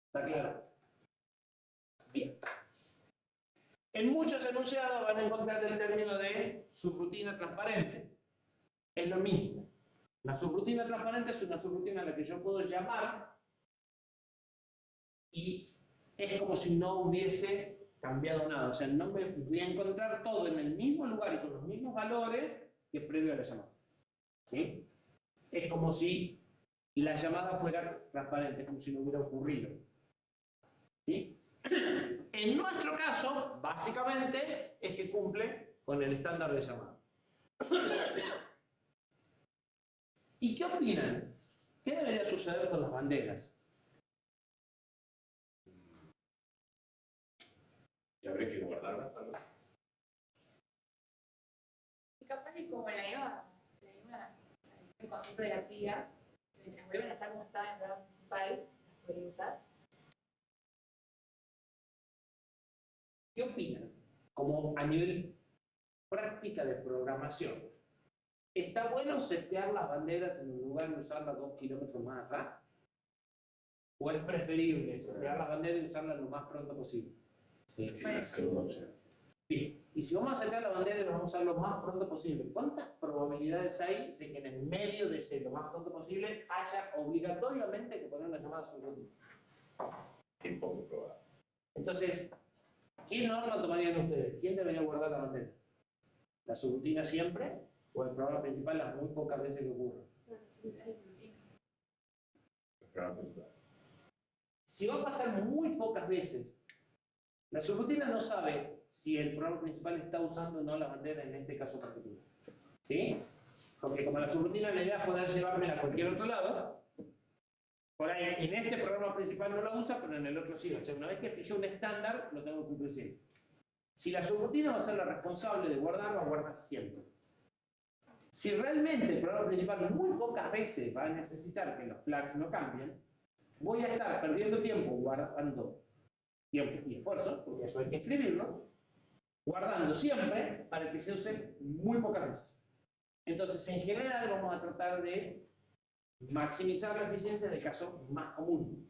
Speaker 1: ¿Está claro? Bien. En muchos enunciados van a encontrar el término de subrutina transparente. Es lo mismo. La subrutina transparente es una subrutina a la que yo puedo llamar y es como si no hubiese cambiado nada. O sea, no me voy a encontrar todo en el mismo lugar y con los mismos valores que previo a la llamada. ¿Sí? Es como si la llamada fuera transparente, como si no hubiera ocurrido. ¿Sí? En nuestro caso, básicamente, es que cumple con el estándar de llamada. ¿Y qué opinan? ¿Qué debería suceder con las banderas?
Speaker 2: Y habría que guardarlas, tal vez.
Speaker 4: Y capaz que como o sea, el concepto de la actividad, mientras vuelven a estar como estaba en el programa principal, las podría usar.
Speaker 1: ¿Qué opinan? Como a nivel práctica de programación, ¿está bueno setear las banderas en lugar de usarlas 2 kilómetros más atrás? ¿O es preferible setear las banderas y usarlas lo más pronto posible?
Speaker 2: Sí, la segunda opción.
Speaker 1: Sí. Y si vamos a setear la bandera y lo vamos a usar lo más pronto posible, ¿cuántas probabilidades hay de que en el medio de ese lo más pronto posible haya obligatoriamente que poner una llamada subrutina?
Speaker 2: Es poco probable.
Speaker 1: Entonces, ¿qué norma tomarían ustedes? ¿Quién debería guardar la bandera? ¿La subrutina siempre? ¿O el programa principal las muy pocas veces que ocurre? Si va a pasar muy pocas veces, la subrutina no sabe si el programa principal está usando o no la bandera en este caso particular. ¿Sí? Porque como la subrutina la idea es poder llevármela a cualquier otro lado, por ahí en este programa principal no la usa, pero en el otro sí. O sea, una vez que fijé un estándar, lo tengo que cumplir siempre. Si la subrutina va a ser la responsable de guardar, va a guardar siempre. Si realmente el programa principal muy pocas veces va a necesitar que los flags no cambien, voy a estar perdiendo tiempo guardando tiempo y esfuerzo, porque eso hay que escribirlo, guardando siempre para que se use muy pocas veces. Entonces, en general, vamos a tratar de maximizar la eficiencia del caso más común.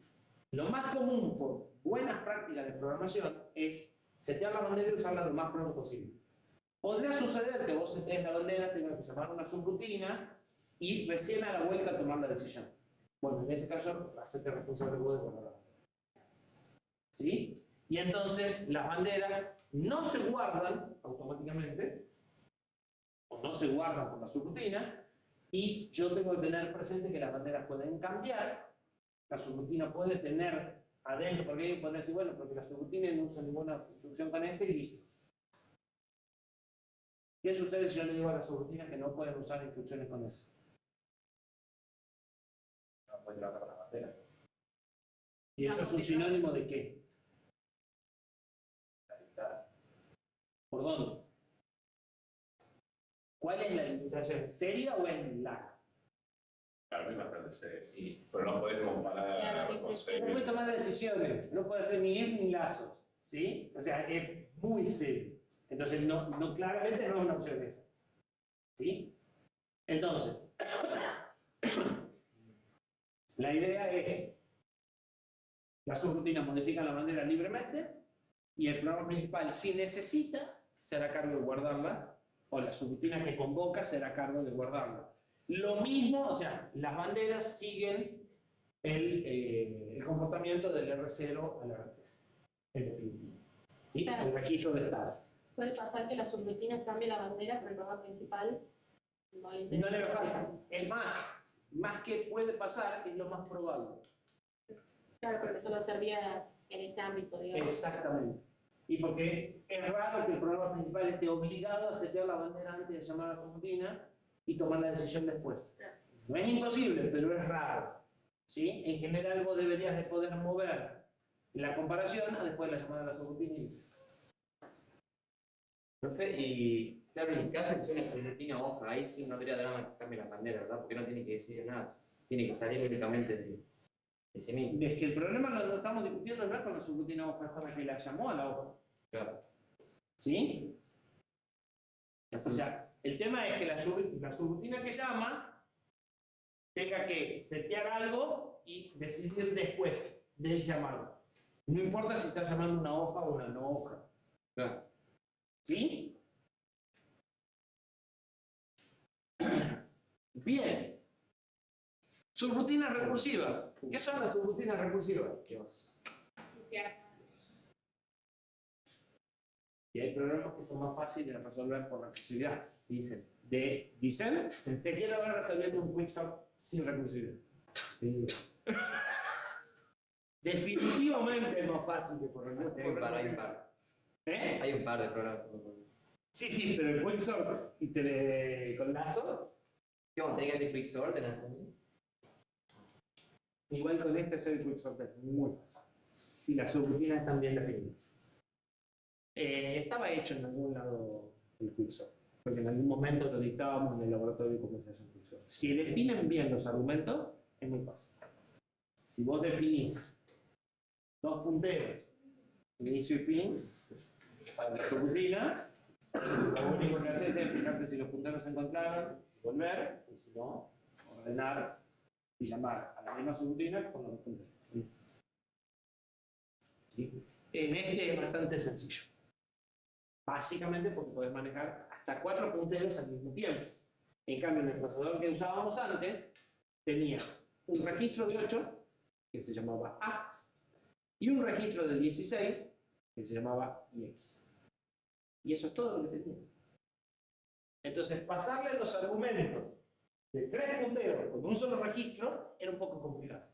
Speaker 1: Lo más común, por buenas prácticas de programación, es setear la bandera y usarla lo más pronto posible. Podría suceder que vos setees la bandera, tengas que llamar una subrutina y recién a la vuelta tomar la decisión. Bueno, en ese caso, hacerte responsable vos de guardar la bandera. ¿Sí? Y entonces las banderas no se guardan automáticamente o no se guardan por la subrutina, y yo tengo que tener presente que las banderas pueden cambiar, la subrutina puede tener adentro, porque alguien puede decir, bueno, porque la subrutina no usa ninguna instrucción con ese y listo. ¿Qué sucede si yo le digo a la subrutina que no pueden usar instrucciones con ese?
Speaker 3: No puede trabajar con la bandera.
Speaker 1: ¿Y eso es un sinónimo de qué? ¿Por dónde? ¿Cuál es la limitación? ¿Seria o en la?
Speaker 2: Para mí bastante serio, sí. Pero no puedes comparar con
Speaker 1: No
Speaker 2: serio.
Speaker 1: puede tomar decisiones, no puede hacer ni if ni lazos, ¿sí? O sea, es muy serio. Entonces, claramente no es una opción esa, ¿sí? Entonces, la idea es, las subrutinas modifican la bandera libremente y el programa principal, si necesita, se hará cargo de guardarla, o la subrutina que convoca se hará cargo de guardarla. Lo mismo, o sea, las banderas siguen el comportamiento del R0 al R3, en definitiva. ¿Sí?
Speaker 4: O sea,
Speaker 1: el registro de estado.
Speaker 4: Puede pasar que la subrutina cambie la bandera, pero el programa principal no le interesa.
Speaker 1: No le falta. Es más que puede pasar, es lo más probable.
Speaker 4: Claro, porque solo servía en ese ámbito, digamos.
Speaker 1: Exactamente. Y porque es raro que el programa principal esté obligado a setear la bandera antes de llamar a la subrutina y tomar la decisión después. No es imposible, pero es raro. ¿Sí? En general vos deberías de poder mover la comparación a después de la llamada a la subrutina.
Speaker 5: Profe, y claro, en el caso de que sea una subrutina hoja, ahí sí no habría drama que cambie la bandera, ¿verdad? Porque no tiene que decidir nada. Tiene que salir únicamente de sí mismo.
Speaker 1: Es que el problema lo estamos discutiendo no es con la subrutina hoja, es con la que la llamó a la hoja.
Speaker 5: Claro.
Speaker 1: ¿Sí? O sea, el tema es que la subrutina que llama tenga que setear algo y decidir después del llamado. No importa si está llamando una hoja o una no hoja.
Speaker 5: Claro.
Speaker 1: ¿Sí? Bien. Subrutinas recursivas. ¿Qué son las subrutinas recursivas?
Speaker 5: Dios.
Speaker 1: Y hay programas que son más fáciles de resolver por recursividad.
Speaker 5: Dicen.
Speaker 1: Dicen, te quiero ver resolviendo un quicksort sin recursividad.
Speaker 5: Sí.
Speaker 1: Definitivamente es más fácil que por recursividad.
Speaker 5: Hay un par.
Speaker 1: ¿Eh?
Speaker 5: Hay un par de programas.
Speaker 1: Sí, pero el quicksort y con lazo,
Speaker 5: ¿Qué vamos a tener que hacer quicksort en la
Speaker 1: igual con este hacer el quicksort es muy fácil. Si las subrutinas están bien definidas. Estaba hecho en algún lado el quicksort, porque en algún momento lo dictábamos en el laboratorio de cómo se hace el quicksort. Si definen bien los argumentos, es muy fácil. Si vos definís dos punteros, inicio y fin, para la subrutina, lo único que haces es fijarte si los punteros se encontraron, volver, y si no, ordenar y llamar a la misma subrutina con los dos punteros. ¿Sí? En este es bastante sencillo. Básicamente porque podés manejar hasta 4 punteros al mismo tiempo. En cambio, en el procesador que usábamos antes, tenía un registro de 8, que se llamaba A, y un registro de 16, que se llamaba IX. Y eso es todo lo que tenía. Entonces, pasarle los argumentos de 3 punteros con un solo registro era un poco complicado.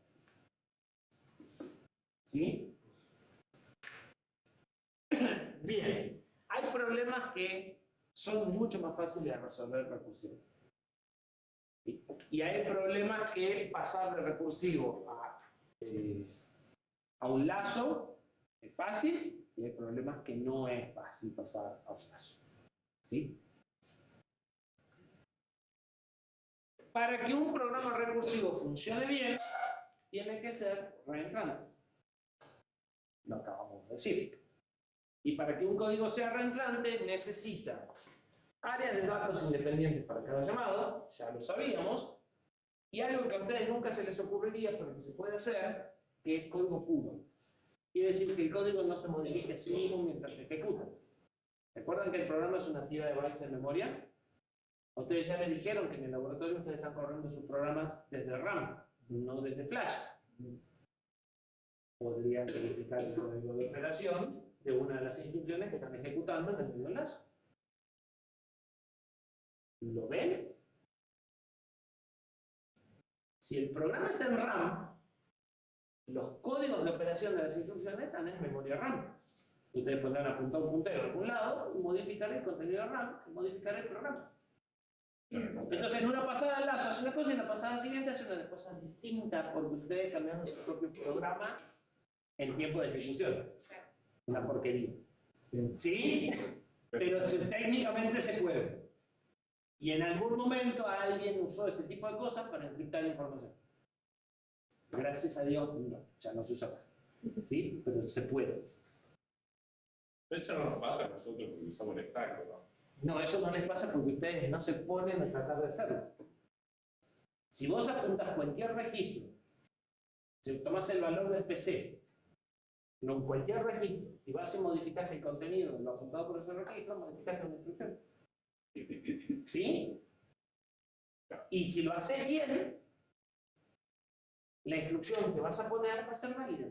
Speaker 1: ¿Sí? Bien. Hay problemas que son mucho más fáciles de resolver recursivo. ¿Sí? Y hay problemas que pasar de recursivo a un lazo es fácil, y hay problemas que no es fácil pasar a un lazo. ¿Sí? Para que un programa recursivo funcione bien, tiene que ser reentrante. Lo acabamos de decir. Y para que un código sea reentrante, necesita áreas de datos independientes para cada llamado, ya lo sabíamos, y algo que a ustedes nunca se les ocurriría, pero que se puede hacer, que es código puro. Quiere decir que el código no se modifica a sí mismo mientras se ejecuta. ¿Recuerdan que el programa es una activa de bytes en memoria? Ustedes ya me dijeron que en el laboratorio ustedes están corriendo sus programas desde RAM, no desde Flash. Podrían verificar el código de operación de una de las instrucciones que están ejecutando en el medio enlace. ¿Lo ven? Si el programa está en RAM, los códigos de operación de las instrucciones están en memoria RAM. Ustedes podrán apuntar un puntero a algún lado y modificar el contenido de RAM y modificar el programa. Entonces, en una pasada enlazo hace una cosa y en la pasada siguiente hace una cosa distinta porque ustedes cambiaron su propio programa en tiempo de ejecución. Una porquería. ¿Sí? Pero técnicamente se puede. Y en algún momento alguien usó ese tipo de cosas para encriptar información. Gracias a Dios, no, ya no se usa más. ¿Sí? Pero se puede.
Speaker 2: De hecho, no nos pasa a nosotros porque usamos el stack, ¿no?
Speaker 1: No, eso no les pasa porque ustedes no se ponen a tratar de hacerlo. Si vos apuntas cualquier registro, si tomás el valor del PC, en cualquier registro, y vas a modificar el contenido de lo apuntado por ese registro, modificás la instrucción. ¿Sí? Y si lo haces bien, la instrucción que vas a poner va a ser válida.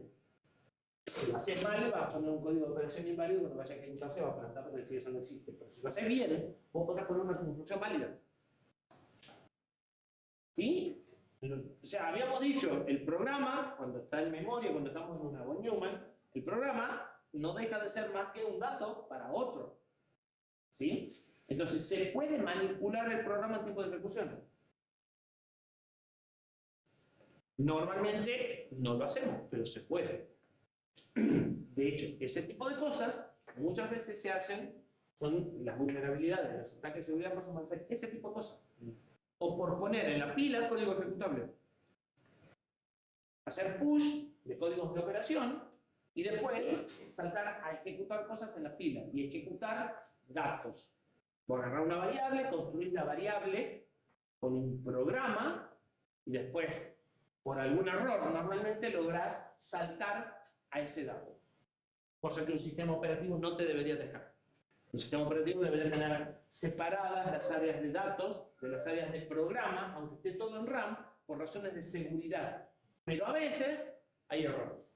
Speaker 1: Si lo haces mal, vas a poner un código de operación inválido, cuando vaya a ejecutar se va a plantar porque si eso no existe. Pero si lo haces bien, vos podrás poner una instrucción válida. ¿Sí? O sea, habíamos dicho, el programa, cuando está en memoria, cuando estamos en una von Neumann, el programa no deja de ser más que un dato para otro. ¿Sí? Entonces, ¿se puede manipular el programa en tiempo de ejecución? Normalmente no lo hacemos, pero se puede. De hecho, ese tipo de cosas muchas veces se hacen, son las vulnerabilidades, los ataques de seguridad más o menos ese tipo de cosas. O por poner en la pila código ejecutable. Hacer push de códigos de operación y después saltar a ejecutar cosas en la pila y ejecutar datos. Por agarrar una variable, construir la variable con un programa y después, por algún error, normalmente lográs saltar a ese dato. Cosa que un sistema operativo no te debería dejar. Un sistema operativo debería tener separadas las áreas de datos de las áreas de programa, aunque esté todo en RAM, por razones de seguridad. Pero a veces hay errores.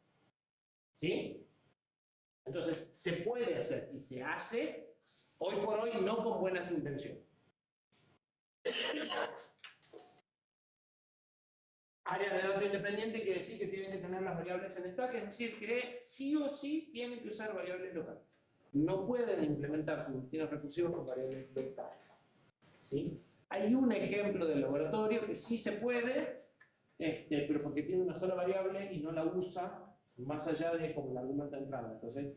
Speaker 1: ¿Sí? Entonces, se puede hacer y se hace, hoy por hoy, no con buenas intenciones. Áreas de datos independientes quiere decir que tienen que tener las variables en stack, es decir, que sí o sí tienen que usar variables locales. No pueden implementar subroutinas recursivas con variables locales. ¿Sí? Hay un ejemplo de laboratorio que sí se puede, pero porque tiene una sola variable y no la usa más allá de como el argumento de entrada. Entonces,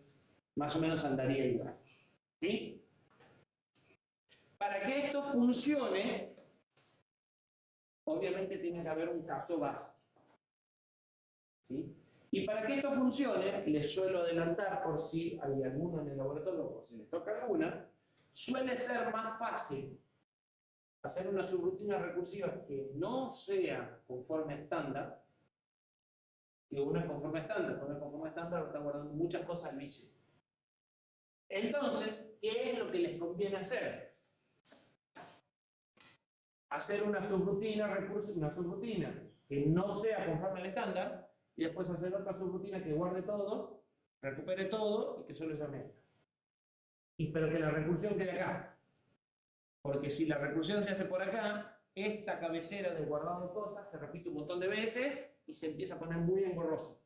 Speaker 1: más o menos andaría igual. ¿Sí? Para que esto funcione, obviamente tiene que haber un caso base. ¿Sí? Y para que esto funcione, les suelo adelantar por si hay alguno en el laboratorio, por si les toca alguna, suele ser más fácil hacer una subrutina recursiva que no sea conforme estándar que una conforme estándar. Con una conforme estándar está guardando muchas cosas al vicio. Entonces, ¿qué es lo que les conviene hacer? Hacer una subrutina que no sea conforme al estándar y después hacer otra subrutina que guarde todo, recupere todo y que solo llame a esta. Y pero que la recursión quede acá. Porque si la recursión se hace por acá, esta cabecera de guardado de cosas se repite un montón de veces y se empieza a poner muy engorroso.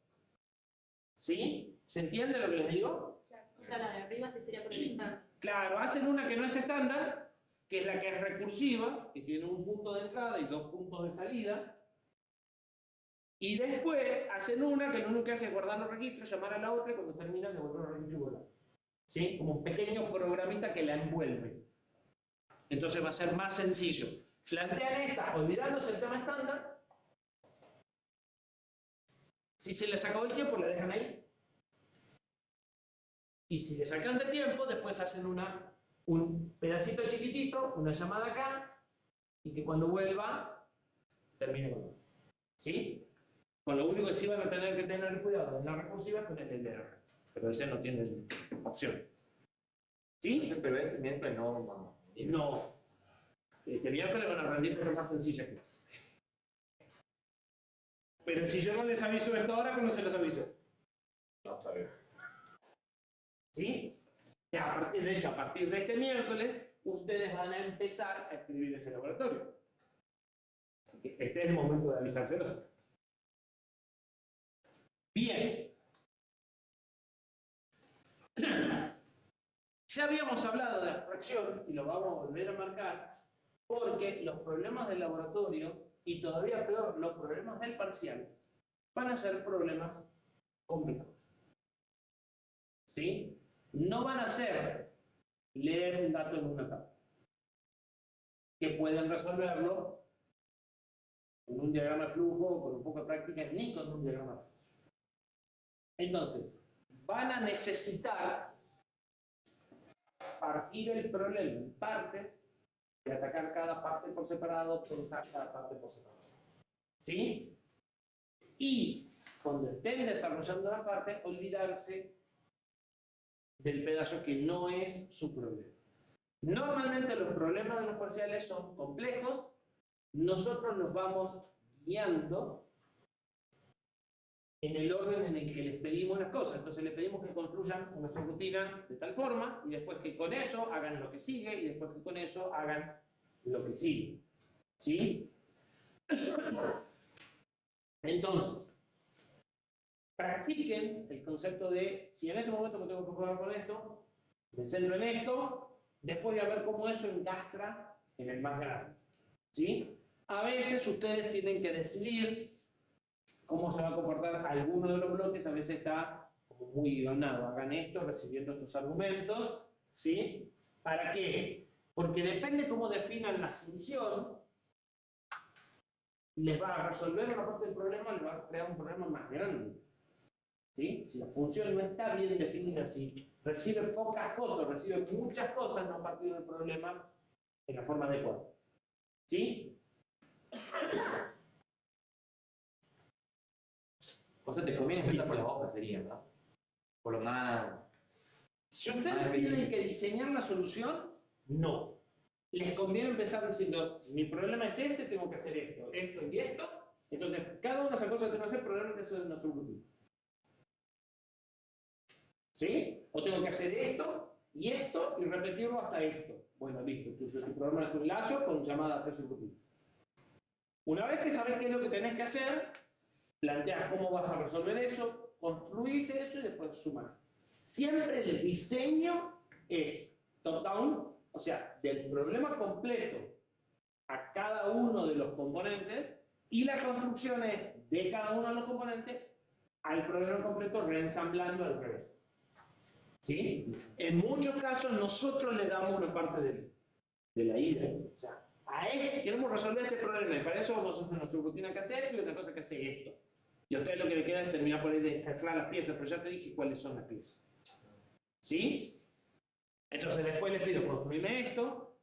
Speaker 1: ¿Sí? ¿Se entiende lo que les digo?
Speaker 4: Claro. O sea, la de arriba sí sería por el estándar.
Speaker 1: Claro, hacen una que no es estándar, que es la que es recursiva, que tiene un punto de entrada y dos puntos de salida. Y después hacen una que lo único que hace es guardar los registros, llamar a la otra y cuando terminan devolver los registros y volar. ¿Sí? Como un pequeño programita que la envuelve. Entonces va a ser más sencillo. Plantean esta olvidándose el tema estándar. Si se les acabó el tiempo, la dejan ahí. Y si les alcanza el tiempo, después hacen un pedacito chiquitito, una llamada acá, y que cuando vuelva, termine con todo. ¿Sí? Con lo único que sí van a tener que tener cuidado en la recursiva es con el LDR. Pero ese no tiene opción. ¿Sí?
Speaker 5: Pero este miércoles no vamos.
Speaker 1: No. Este miércoles van a rendir cosas más sencillas que esto. Pero si yo no les aviso esto ahora, ¿cómo se los aviso?
Speaker 2: No, está bien.
Speaker 1: ¿Sí? De hecho, a partir de este miércoles, ustedes van a empezar a escribir ese laboratorio. Así que este es el momento de avisárselos. Bien. Ya habíamos hablado de abstracción y lo vamos a volver a marcar porque los problemas del laboratorio y todavía peor, los problemas del parcial van a ser problemas complejos. ¿Sí? No van a ser leer un dato en una tabla. Que pueden resolverlo con un diagrama de flujo, con un poco de práctica, ni con un diagrama de flujo. Entonces, van a necesitar partir el problema en partes y atacar cada parte por separado, pensar cada parte por separado. ¿Sí? Y cuando estén desarrollando la parte, olvidarse del pedazo que no es su problema. Normalmente los problemas de los parciales son complejos, nosotros nos vamos guiando en el orden en el que les pedimos las cosas. Entonces les pedimos que construyan una subrutina de tal forma, y después que con eso hagan lo que sigue, y después que con eso hagan lo que sigue. ¿Sí? Entonces, practiquen el concepto de, si en este momento me tengo que jugar con esto, me centro en esto, después de ver cómo eso encastra en el más grande. ¿Sí? A veces ustedes tienen que decidir cómo se va a comportar alguno de los bloques, a veces está como muy guionado. Hagan esto recibiendo estos argumentos, ¿sí? ¿Para qué? Porque depende cómo definan la función, les va a resolver una parte del problema, les va a crear un problema más grande. ¿Sí? Si la función no está bien definida, si recibe pocas cosas, recibe muchas cosas, no a partir del problema en la forma adecuada. ¿Sí?
Speaker 5: O sea, te conviene empezar por las hojas, sería, ¿verdad? Por lo más...
Speaker 1: Si ustedes tienen que diseñar la solución, no. Les conviene empezar diciendo, mi problema es este, tengo que hacer esto, esto y esto. Entonces, cada una de esas cosas que tengo que hacer, probablemente eso es una subrutina. ¿Sí? O tengo que hacer esto y repetirlo hasta esto. Bueno, listo. Entonces, tu programa es un lazo con llamada a subrutina. Una vez que sabes qué es lo que tenés que hacer, planteas cómo vas a resolver eso, construís eso y después sumás. Siempre el diseño es top-down, o sea, del problema completo a cada uno de los componentes, y la construcción es de cada uno de los componentes al problema completo reensamblando al revés. ¿Sí? En muchos casos nosotros le damos una parte de la ida. O sea, queremos resolver este problema y para eso vamos a hacer una subrutina que hacer y otra cosa que hace esto. Y a ustedes lo que le queda es terminar por ahí de mezclar las piezas, pero ya te dije cuáles son las piezas. ¿Sí? Entonces después les pido construirme esto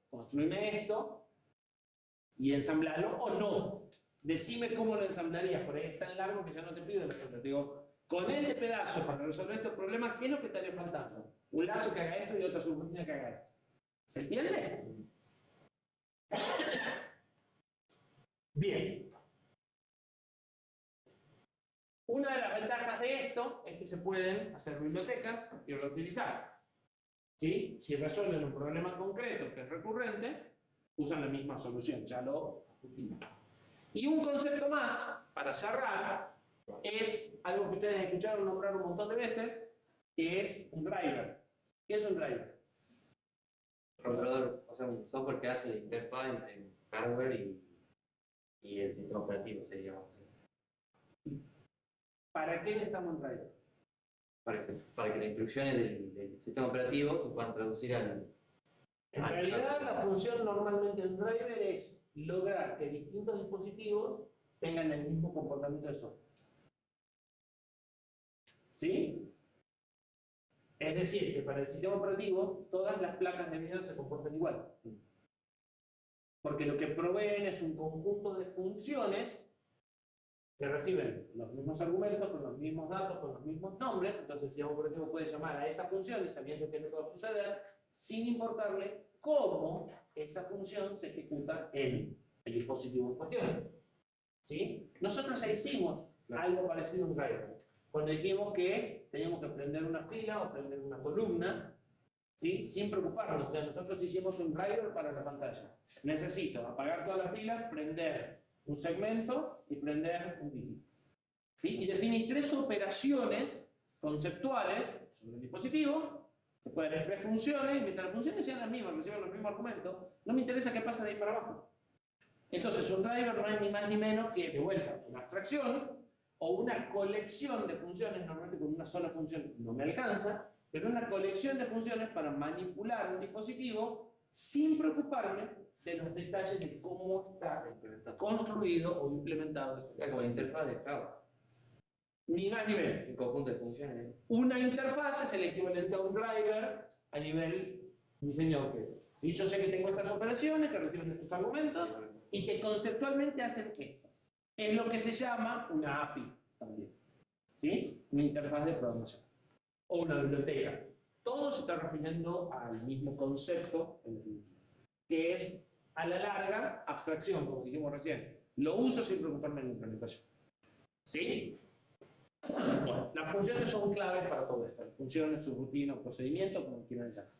Speaker 1: y ensamblarlo o no. Decime cómo lo ensamblarías, por ahí es tan largo que ya no te pido el ejemplo. Te digo, con ese pedazo para resolver estos problemas, ¿qué es lo que estaría faltando? Un lazo que haga esto y otra subrutina que haga esto. ¿Se entiende? Bien. Una de las ventajas de esto es que se pueden hacer bibliotecas y reutilizar. ¿Sí? Si resuelven un problema concreto que es recurrente, usan la misma solución, ya lo discutimos. Y un concepto más, para cerrar, es algo que ustedes escucharon nombrar un montón de veces, que es un driver. ¿Qué es un driver?
Speaker 5: Controlador, o sea, un software que hace la interfaz entre hardware y el sistema operativo, sería, vamos a decir.
Speaker 1: ¿Para qué necesitamos un driver?
Speaker 5: Para que las instrucciones del sistema operativo se puedan traducir al...
Speaker 1: En realidad, la función normalmente del driver es lograr que distintos dispositivos tengan el mismo comportamiento de software. ¿Sí? Es decir, que para el sistema operativo todas las placas de video se comportan igual. Porque lo que proveen es un conjunto de funciones que reciben los mismos argumentos, con los mismos datos, con los mismos nombres. Entonces el sistema operativo puede llamar a esa función y sabiendo qué es lo que va a suceder, sin importarle cómo esa función se ejecuta en el dispositivo en cuestión. ¿Sí? Nosotros ya hicimos algo parecido a un driver. Cuando dijimos que teníamos que prender una fila o prender una columna, ¿sí? Sin preocuparnos. O sea, nosotros hicimos un driver para la pantalla. Necesito apagar toda la fila, prender un segmento y prender un dígito. ¿Sí? Y definir 3 operaciones conceptuales sobre el dispositivo, que pueden ser 3 funciones, y mientras las funciones sean las mismas, reciban los mismos argumentos, no me interesa qué pasa de ahí para abajo. Entonces, un driver no es ni más ni menos que, de vuelta, una abstracción o una colección de funciones. Normalmente con una sola función no me alcanza, pero una colección de funciones para manipular un dispositivo sin preocuparme de los detalles de cómo está construido o implementado ese
Speaker 5: Es como la interfaz de Java,
Speaker 1: ni más ni menos.
Speaker 5: un conjunto de funciones.
Speaker 1: Una interfaz es el equivalente a un driver a nivel diseño de objetos. Y yo sé que tengo estas operaciones que reciben estos argumentos y que conceptualmente hacen esto. Es lo que se llama una API también. ¿Sí? Una interfaz de programación. O una biblioteca. Todo se está refiriendo al mismo concepto, que es, a la larga, abstracción, como dijimos recién. Lo uso sin preocuparme en la implementación. ¿Sí? Bueno, las funciones son claves para todo esto. Las funciones, subrutina, procedimiento, como quieran llamar.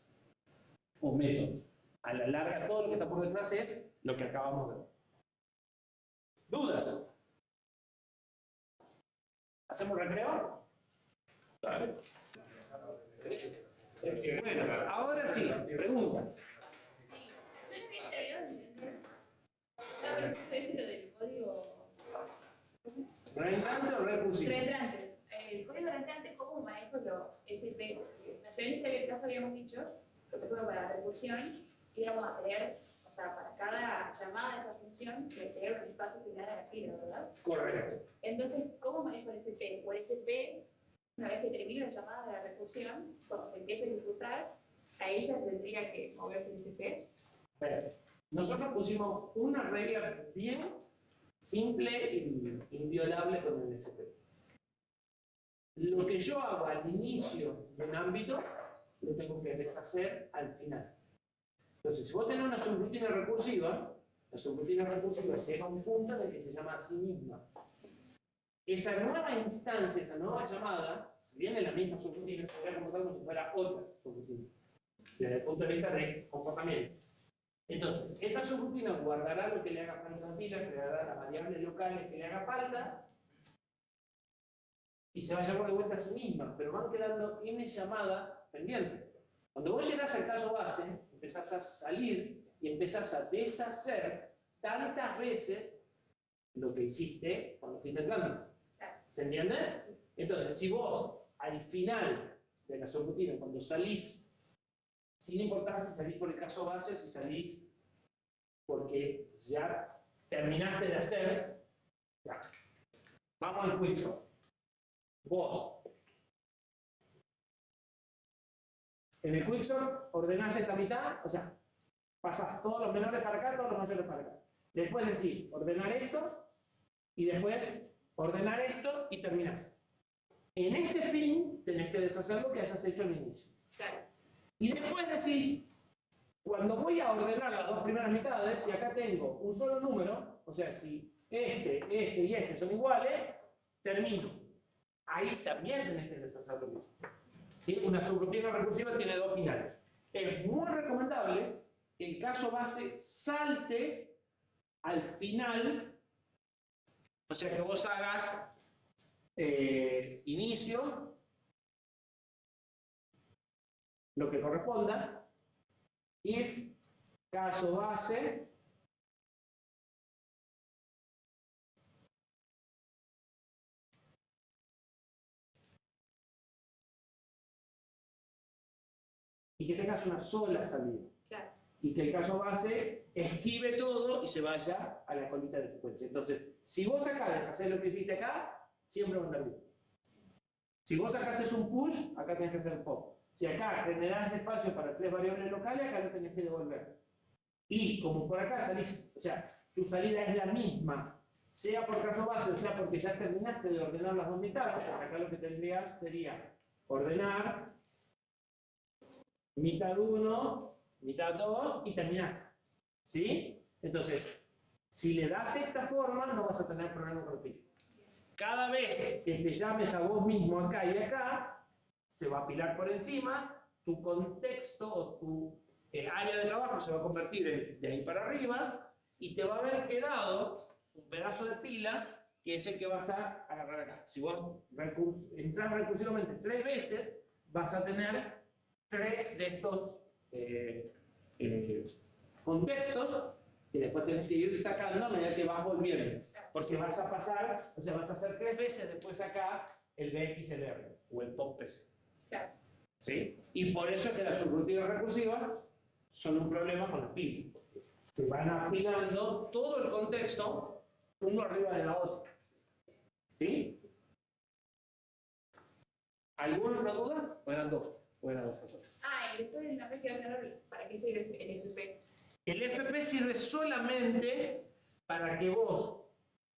Speaker 1: O métodos. A la larga, todo lo que está por detrás es lo que acabamos de ver. ¿Dudas? ¿Hacemos recreo? Dale. Bueno, ahora sí, preguntas.
Speaker 4: Sí, yo no había terminado de entender. Ya recuerdo del código
Speaker 1: ¿Reentrante o recursivo?
Speaker 4: reentrante. El código reentrante, ¿cómo manejo los SP? Porque yo en ese caso habíamos dicho que por ejemplo, para la recursión íbamos a tener, o sea, para cada llamada de esa función, que tener un espacio similar a la fila, ¿verdad?
Speaker 1: Correcto.
Speaker 4: Entonces, ¿cómo manejo el SP? O el SP, una vez que termino la llamada de la recursión, cuando se empiece a ejecutar, a ella tendría que moverse el SP.
Speaker 1: Perfecto. Nosotros pusimos una regla bien simple e inviolable con el SP. Lo que yo hago al inicio de un ámbito, lo tengo que deshacer al final. Entonces, si vos tenés una subrutina recursiva, la subrutina recursiva llega a un punto en el que se llama a sí misma. Esa nueva instancia, esa nueva llamada, si bien es la misma subrutina, se va a comportar como si fuera otra subrutina, desde el punto de vista de comportamiento. Entonces, esa subrutina guardará lo que le haga falta a pila, creará las variables locales que le haga falta, y se va a llamar de vuelta a sí misma, pero van quedando n llamadas pendientes. Cuando vos llegás al caso base, empezás a salir y empezás a deshacer tantas veces lo que hiciste cuando fuiste entrando. ¿Se entiende? Entonces, si vos al final de la subrutina, cuando salís, sin importar si salís por el caso base o si salís porque ya terminaste de hacer, ya. Vamos al quicksort. Vos, en el quicksort ordenás esta mitad, o sea, pasás todos los menores para acá, todos los mayores para acá. Después decís ordenar esto y después ordenar esto y terminás. En ese fin tenés que deshacer lo que hayas hecho al inicio.
Speaker 4: Claro.
Speaker 1: Y después decís, cuando voy a ordenar las dos primeras mitades, si acá tengo un solo número, o sea, si este y este son iguales, termino. Ahí también tenés que deshacer lo mismo. ¿Sí? Una subrutina recursiva tiene 2 finales. Es muy recomendable que el caso base salte al final, o sea, que vos hagas inicio, lo que corresponda, if caso base y que tengas una sola salida.
Speaker 4: Claro.
Speaker 1: Y que el caso base esquive todo y se vaya a la colita de secuencia. Entonces, si vos acá deshaces lo que hiciste acá, siempre va a andar bien. Si vos acá haces un push, acá tenés que hacer un pop. Si acá generás espacio para 3 variables locales, acá lo tenés que devolver. Y como por acá salís, o sea, tu salida es la misma, sea por caso base o sea porque ya terminaste de ordenar las dos mitades, acá lo que tendrías sería ordenar mitad 1, mitad 2 y terminás. ¿Sí? Entonces, si le das esta forma, no vas a tener problema con el fin. Cada vez que te llames a vos mismo acá y acá, se va a apilar por encima tu contexto o tu área de trabajo se va a convertir de ahí para arriba y te va a haber quedado un pedazo de pila que es el que vas a agarrar acá. Si vos entras recursivamente 3 veces, vas a tener 3 de estos contextos que después tienes que ir sacando a medida que vas volviendo. Porque vas a pasar, o sea, vas a hacer 3 veces después acá el BXLR o el POP-PC.
Speaker 4: Claro.
Speaker 1: ¿Sí? Y por eso es que las subrutinas recursivas son un problema con las pilas. Se van apilando todo el contexto uno arriba de la otra. ¿Sí? ¿Alguna otra duda? ¿O eran dos? ¿O eran dos cosas?
Speaker 4: Y después no me quedó claro para qué sirve el FP.
Speaker 1: El FP sirve solamente para que vos,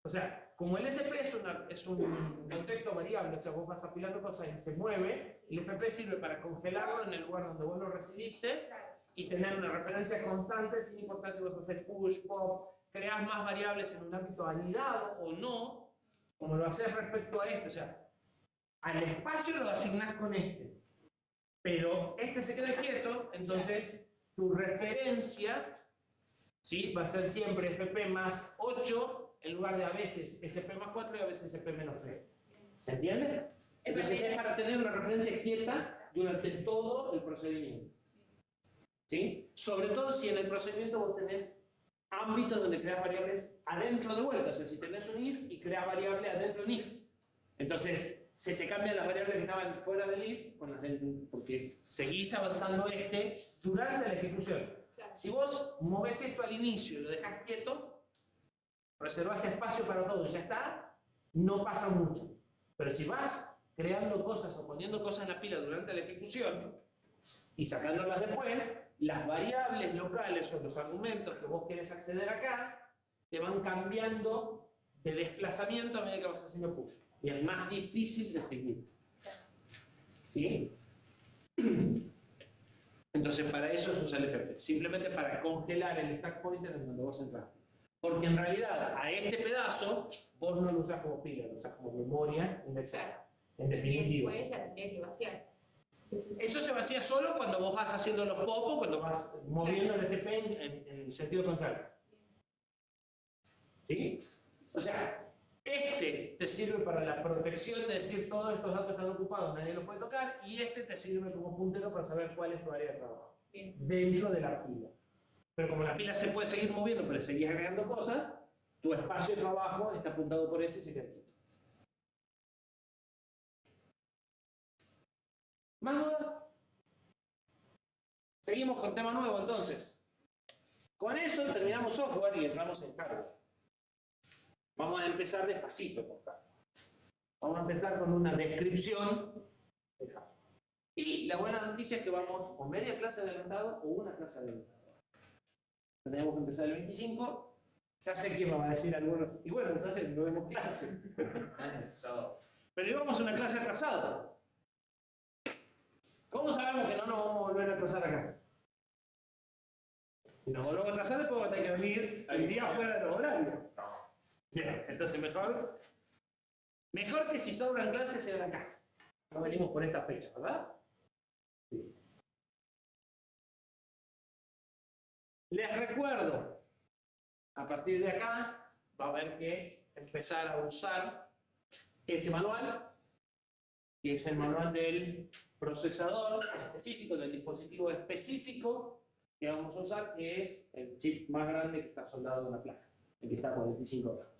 Speaker 1: o sea, como el SP es un contexto variable, o sea, vos vas apilando cosas y se mueve, el FP sirve para congelarlo en el lugar donde vos lo recibiste y tener una referencia constante, sin importar si vos haces push, pop, creas más variables en un ámbito anidado o no, como lo haces respecto a este, o sea, al espacio lo asignás con este, pero este se queda quieto, entonces tu referencia, ¿sí?, va a ser siempre FP más 8 en lugar de a veces SP más 4 y a veces SP menos 3. ¿Se entiende? Entonces es para tener una referencia quieta durante todo el procedimiento. ¿Sí? Sobre todo si en el procedimiento vos tenés ámbitos donde creas variables adentro de vuelta. O sea, si tenés un if y creas variable adentro de un if. Entonces, se te cambian las variables que estaban fuera del if porque seguís avanzando durante la ejecución. Si vos movés esto al inicio y lo dejás quieto, reservás espacio para todo y ya está, no pasa mucho. Pero si vas creando cosas o poniendo cosas en la pila durante la ejecución y sacándolas después, las variables locales o los argumentos que vos querés acceder acá te van cambiando de desplazamiento a medida que vas haciendo push. Y es más difícil de seguir. ¿Sí? Entonces, para eso se usa el FP. Simplemente para congelar el stack pointer en donde vos entras. Porque en realidad, a este pedazo, vos no lo usás como pila, lo usás como memoria indexada. En definitiva.
Speaker 4: Después la tendría que vaciar.
Speaker 1: Eso se vacía solo cuando vos vas haciendo los popos, cuando vas moviendo el SP en sentido contrario. ¿Sí? O sea, este te sirve para la protección de decir todos estos datos están ocupados, nadie los puede tocar, y este te sirve como puntero para saber cuál es tu área de trabajo.
Speaker 4: Bien.
Speaker 1: Dentro de la pila. Pero como la pila se puede seguir moviendo, pero seguís agregando cosas, tu espacio de trabajo está apuntado por ese y se queda quieto. ¿Más dudas? Seguimos con tema nuevo entonces. Con eso terminamos software y entramos en hardware. Vamos a empezar despacito por hardware. Vamos a empezar con una descripción de hardware. Y la buena noticia es que vamos o media clase adelantado o una clase adelantada. Tenemos que empezar el 25. Ya sé quién me va a decir algunos. Y bueno, entonces no vemos clase. Pero íbamos a una clase atrasada. ¿Cómo sabemos que no nos vamos a volver a atrasar acá? Si nos volvemos a atrasar, después vamos a tener que venir el día fuera de los horarios. Bien, entonces mejor que si sobran clases llegan acá. No venimos por esta fecha, ¿verdad? Sí. Les recuerdo, a partir de acá va a haber que empezar a usar ese manual, que es el manual del procesador específico, del dispositivo específico que vamos a usar, que es el chip más grande que está soldado en la placa, el que está a 45 grados.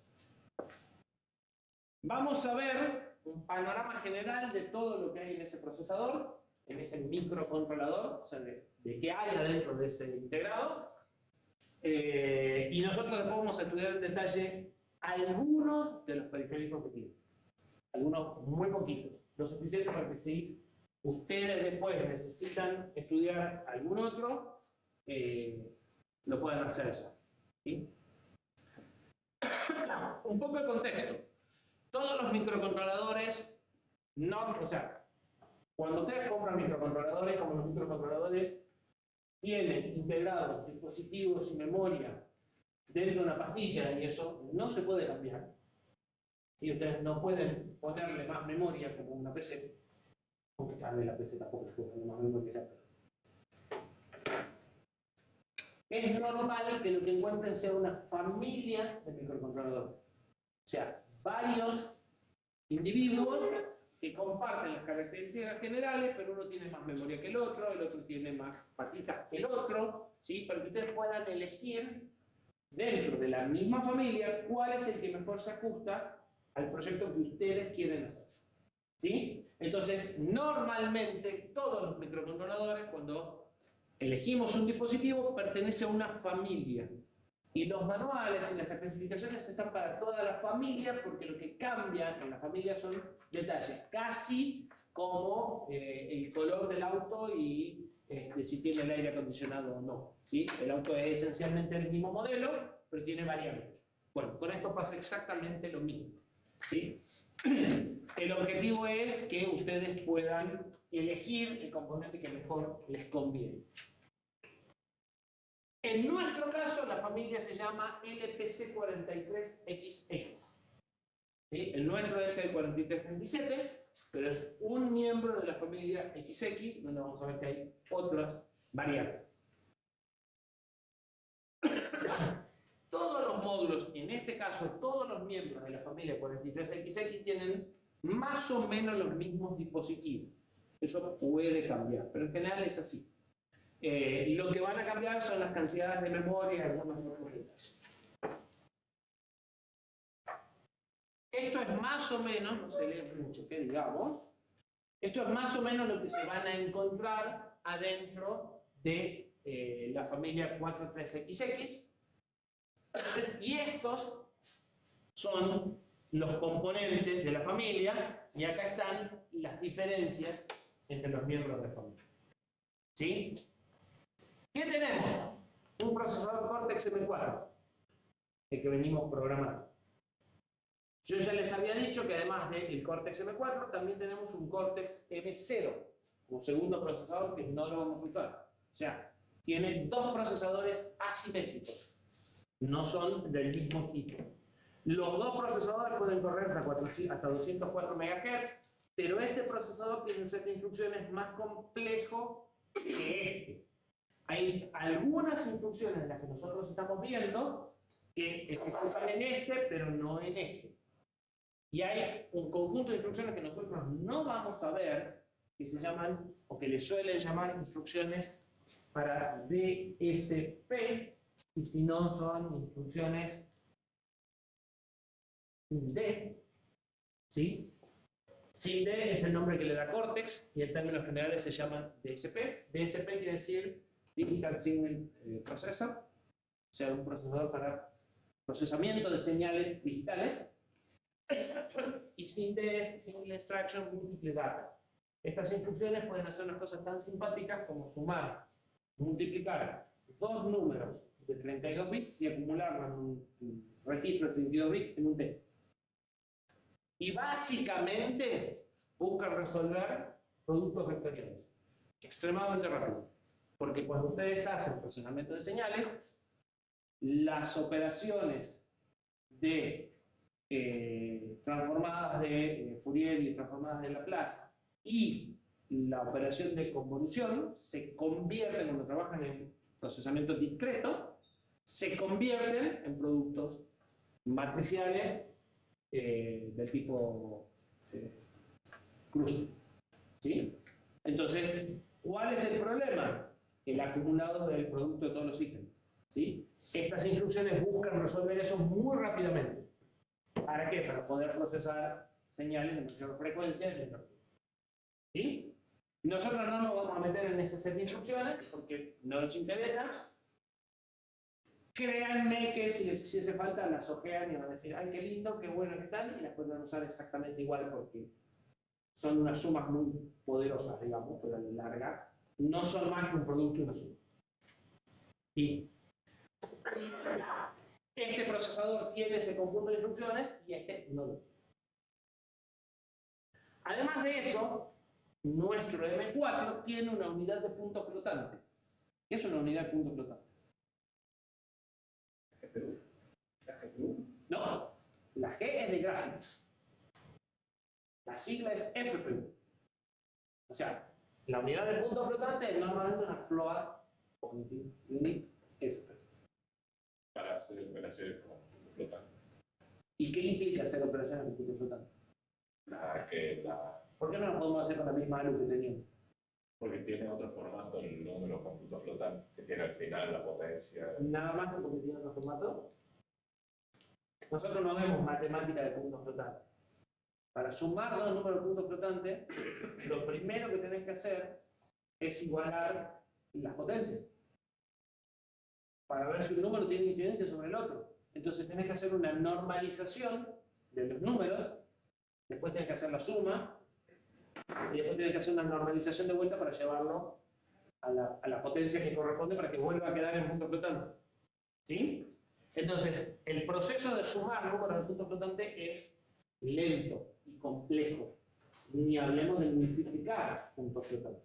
Speaker 1: Vamos a ver un panorama general de todo lo que hay en ese procesador, en ese microcontrolador, o sea, de qué hay adentro de ese integrado. Y nosotros después vamos a estudiar en detalle algunos de los periféricos que tienen. Algunos muy poquitos, lo suficiente para que si ustedes después necesitan estudiar algún otro, lo puedan hacer ya. ¿Sí? Un poco de contexto. Todos los microcontroladores, o sea, cuando ustedes compran microcontroladores, como los microcontroladores tienen integrados dispositivos y memoria dentro de una pastilla, y eso no se puede cambiar, y ustedes no pueden ponerle más memoria como una PC, Aunque tal vez la PC tampoco se usa más memoria. Es normal que lo que encuentren sea una familia de microcontroladores. O sea, varios individuos que comparten las características generales, pero uno tiene más memoria que el otro tiene más patitas que el otro, ¿sí? Para que ustedes puedan elegir dentro de la misma familia cuál es el que mejor se ajusta al proyecto que ustedes quieren hacer, ¿sí? Entonces, normalmente todos los microcontroladores, cuando elegimos un dispositivo, pertenece a una familia. Y los manuales y las especificaciones están para toda la familia, porque lo que cambia en la familia son detalles, casi como el color del auto y si tiene el aire acondicionado o no, ¿sí? El auto es esencialmente el mismo modelo, pero tiene variantes. Bueno, con esto pasa exactamente lo mismo, ¿sí? El objetivo es que ustedes puedan elegir el componente que mejor les conviene. En nuestro caso, la familia se llama LPC43XX. ¿Sí? El nuestro es el 4337, pero es un miembro de la familia XX, donde vamos a ver que hay otras variantes. Todos los módulos, en este caso, todos los miembros de la familia 43XX tienen más o menos los mismos dispositivos. Eso puede cambiar, pero en general es así. Y lo que van a cambiar son las cantidades de memoria y algunos otros detalles. Esto es más o menos, no se lee mucho que digamos, esto es más o menos lo que se van a encontrar adentro de la familia 43XX. Y estos son los componentes de la familia, y acá están las diferencias entre los miembros de la familia. ¿Sí? ¿Qué tenemos? Un procesador Cortex M4, el que venimos programando. Yo ya les había dicho que además del Cortex M4, también tenemos un Cortex M0, como segundo procesador que no lo vamos a usar. O sea, tiene dos procesadores asimétricos, no son del mismo tipo. Los dos procesadores pueden correr hasta 204 MHz, pero este procesador tiene un set de instrucciones más complejo que este. Hay algunas instrucciones de las que nosotros estamos viendo que ejecutan en este, pero no en este. Y hay un conjunto de instrucciones que nosotros no vamos a ver, que se llaman, o que le suelen llamar instrucciones para DSP, y si no son instrucciones sin D, ¿sí? Sin D es el nombre que le da Cortex, y en términos generales se llaman DSP. DSP quiere decir Digital Signal Processor, o sea, un procesador para procesamiento de señales digitales, y sin D, Single Instruction Multiple Data. Estas instrucciones pueden hacer unas cosas tan simpáticas como sumar, multiplicar dos números de 32 bits y acumularlos en un registro de 32 bits en un T. Y básicamente buscan resolver productos vectoriales extremadamente rápido. Porque cuando ustedes hacen procesamiento de señales, las operaciones de transformadas de Fourier y transformadas de Laplace y la operación de convolución se convierten, cuando trabajan en procesamiento discreto, se convierten en productos matriciales del tipo cruz. ¿Sí? Entonces, ¿cuál es el problema? El acumulado del producto de todos los ítems. ¿Sí? Estas instrucciones buscan resolver eso muy rápidamente. ¿Para qué? Para poder procesar señales de mayor frecuencia y menor. ¿Sí? Nosotros no nos vamos a meter en ese set de instrucciones porque no nos interesa. Créanme que si hace falta las ojean y van a decir, ay, qué lindo, qué bueno que están, y las pueden usar exactamente igual porque son unas sumas muy poderosas, digamos, pero a la larga no son más que un producto y una suma. ¿Sí? Este procesador tiene ese conjunto de instrucciones y este no lo tiene. Además de eso, nuestro M4 tiene una unidad de punto flotante. ¿Qué es una unidad de punto flotante?
Speaker 2: GPU. ¿La GPU?
Speaker 1: No, la G es de graphics. La sigla es FPU. O sea, la unidad de punto flotante es normalmente una float pointing unit F.
Speaker 2: Para hacer operaciones con punto flotante.
Speaker 1: ¿Y qué implica hacer operaciones con punto flotante? ¿Por qué no lo podemos hacer con la misma ALU que teníamos?
Speaker 2: Porque tiene otro formato el número con punto flotante, que tiene al final la potencia.
Speaker 1: Nada más que porque tiene otro formato. Nosotros no vemos matemática de puntos flotantes. Para sumar dos números de puntos flotantes, lo primero que tenés que hacer es igualar las potencias. Para ver si un número tiene incidencia sobre el otro. Entonces tenés que hacer una normalización de los números, después tenés que hacer la suma, y después tenés que hacer una normalización de vuelta para llevarlo a la potencia que corresponde para que vuelva a quedar en punto flotante. ¿Sí? Entonces, el proceso de sumar números de punto flotante es lento y complejo. Ni hablemos de multiplicar puntos flotantes.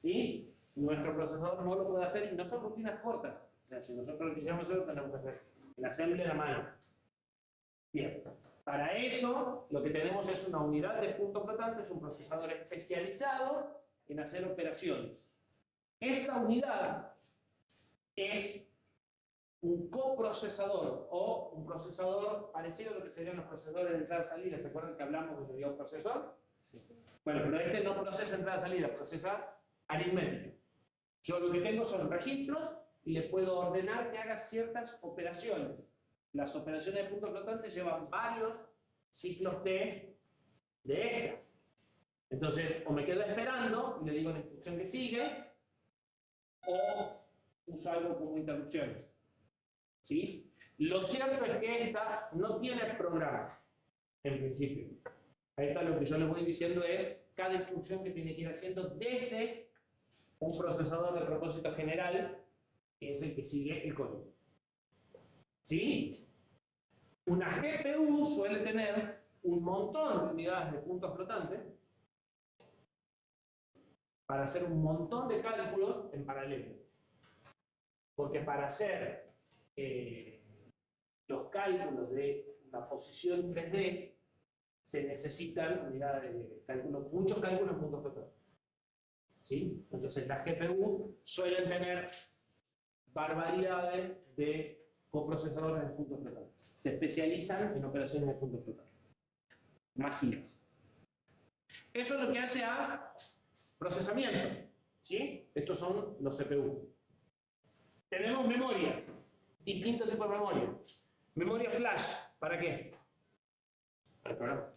Speaker 1: ¿Sí? Nuestro procesador no lo puede hacer y no son rutinas cortas. O sea, si nosotros lo quisiéramos hacer, lo tenemos que hacer en assembly a la mano. Bien. Para eso, lo que tenemos es una unidad de puntos flotantes, un procesador especializado en hacer operaciones. Esta unidad es un coprocesador o un procesador parecido a lo que serían los procesadores de entrada-salida. ¿Se acuerdan que hablamos de un procesor? Sí. Bueno, pero este no procesa entrada-salida, procesa aritmética. Yo lo que tengo son registros y le puedo ordenar que haga ciertas operaciones. Las operaciones de puntos flotantes llevan varios ciclos de extra. Entonces, o me quedo esperando y le digo la instrucción que sigue, o uso algo como interrupciones. ¿Sí? Lo cierto es que esta no tiene programa, en principio. A esta lo que yo les voy diciendo es cada instrucción que tiene que ir haciendo desde un procesador de propósito general, que es el que sigue el código. ¿Sí? Una GPU suele tener un montón de unidades de puntos flotantes para hacer un montón de cálculos en paralelo. Porque para hacer los cálculos de la posición 3D se necesitan unidades de cálculo, muchos cálculos en puntos flotantes. ¿Sí? Entonces las GPU suelen tener barbaridades de coprocesadores de puntos flotantes. Se especializan en operaciones de puntos flotantes masivas. Eso es lo que hace a procesamiento. ¿Sí? Estos son los CPU. Tenemos memoria, distintos tipos de memoria. Memoria flash, ¿para qué? Para el programa.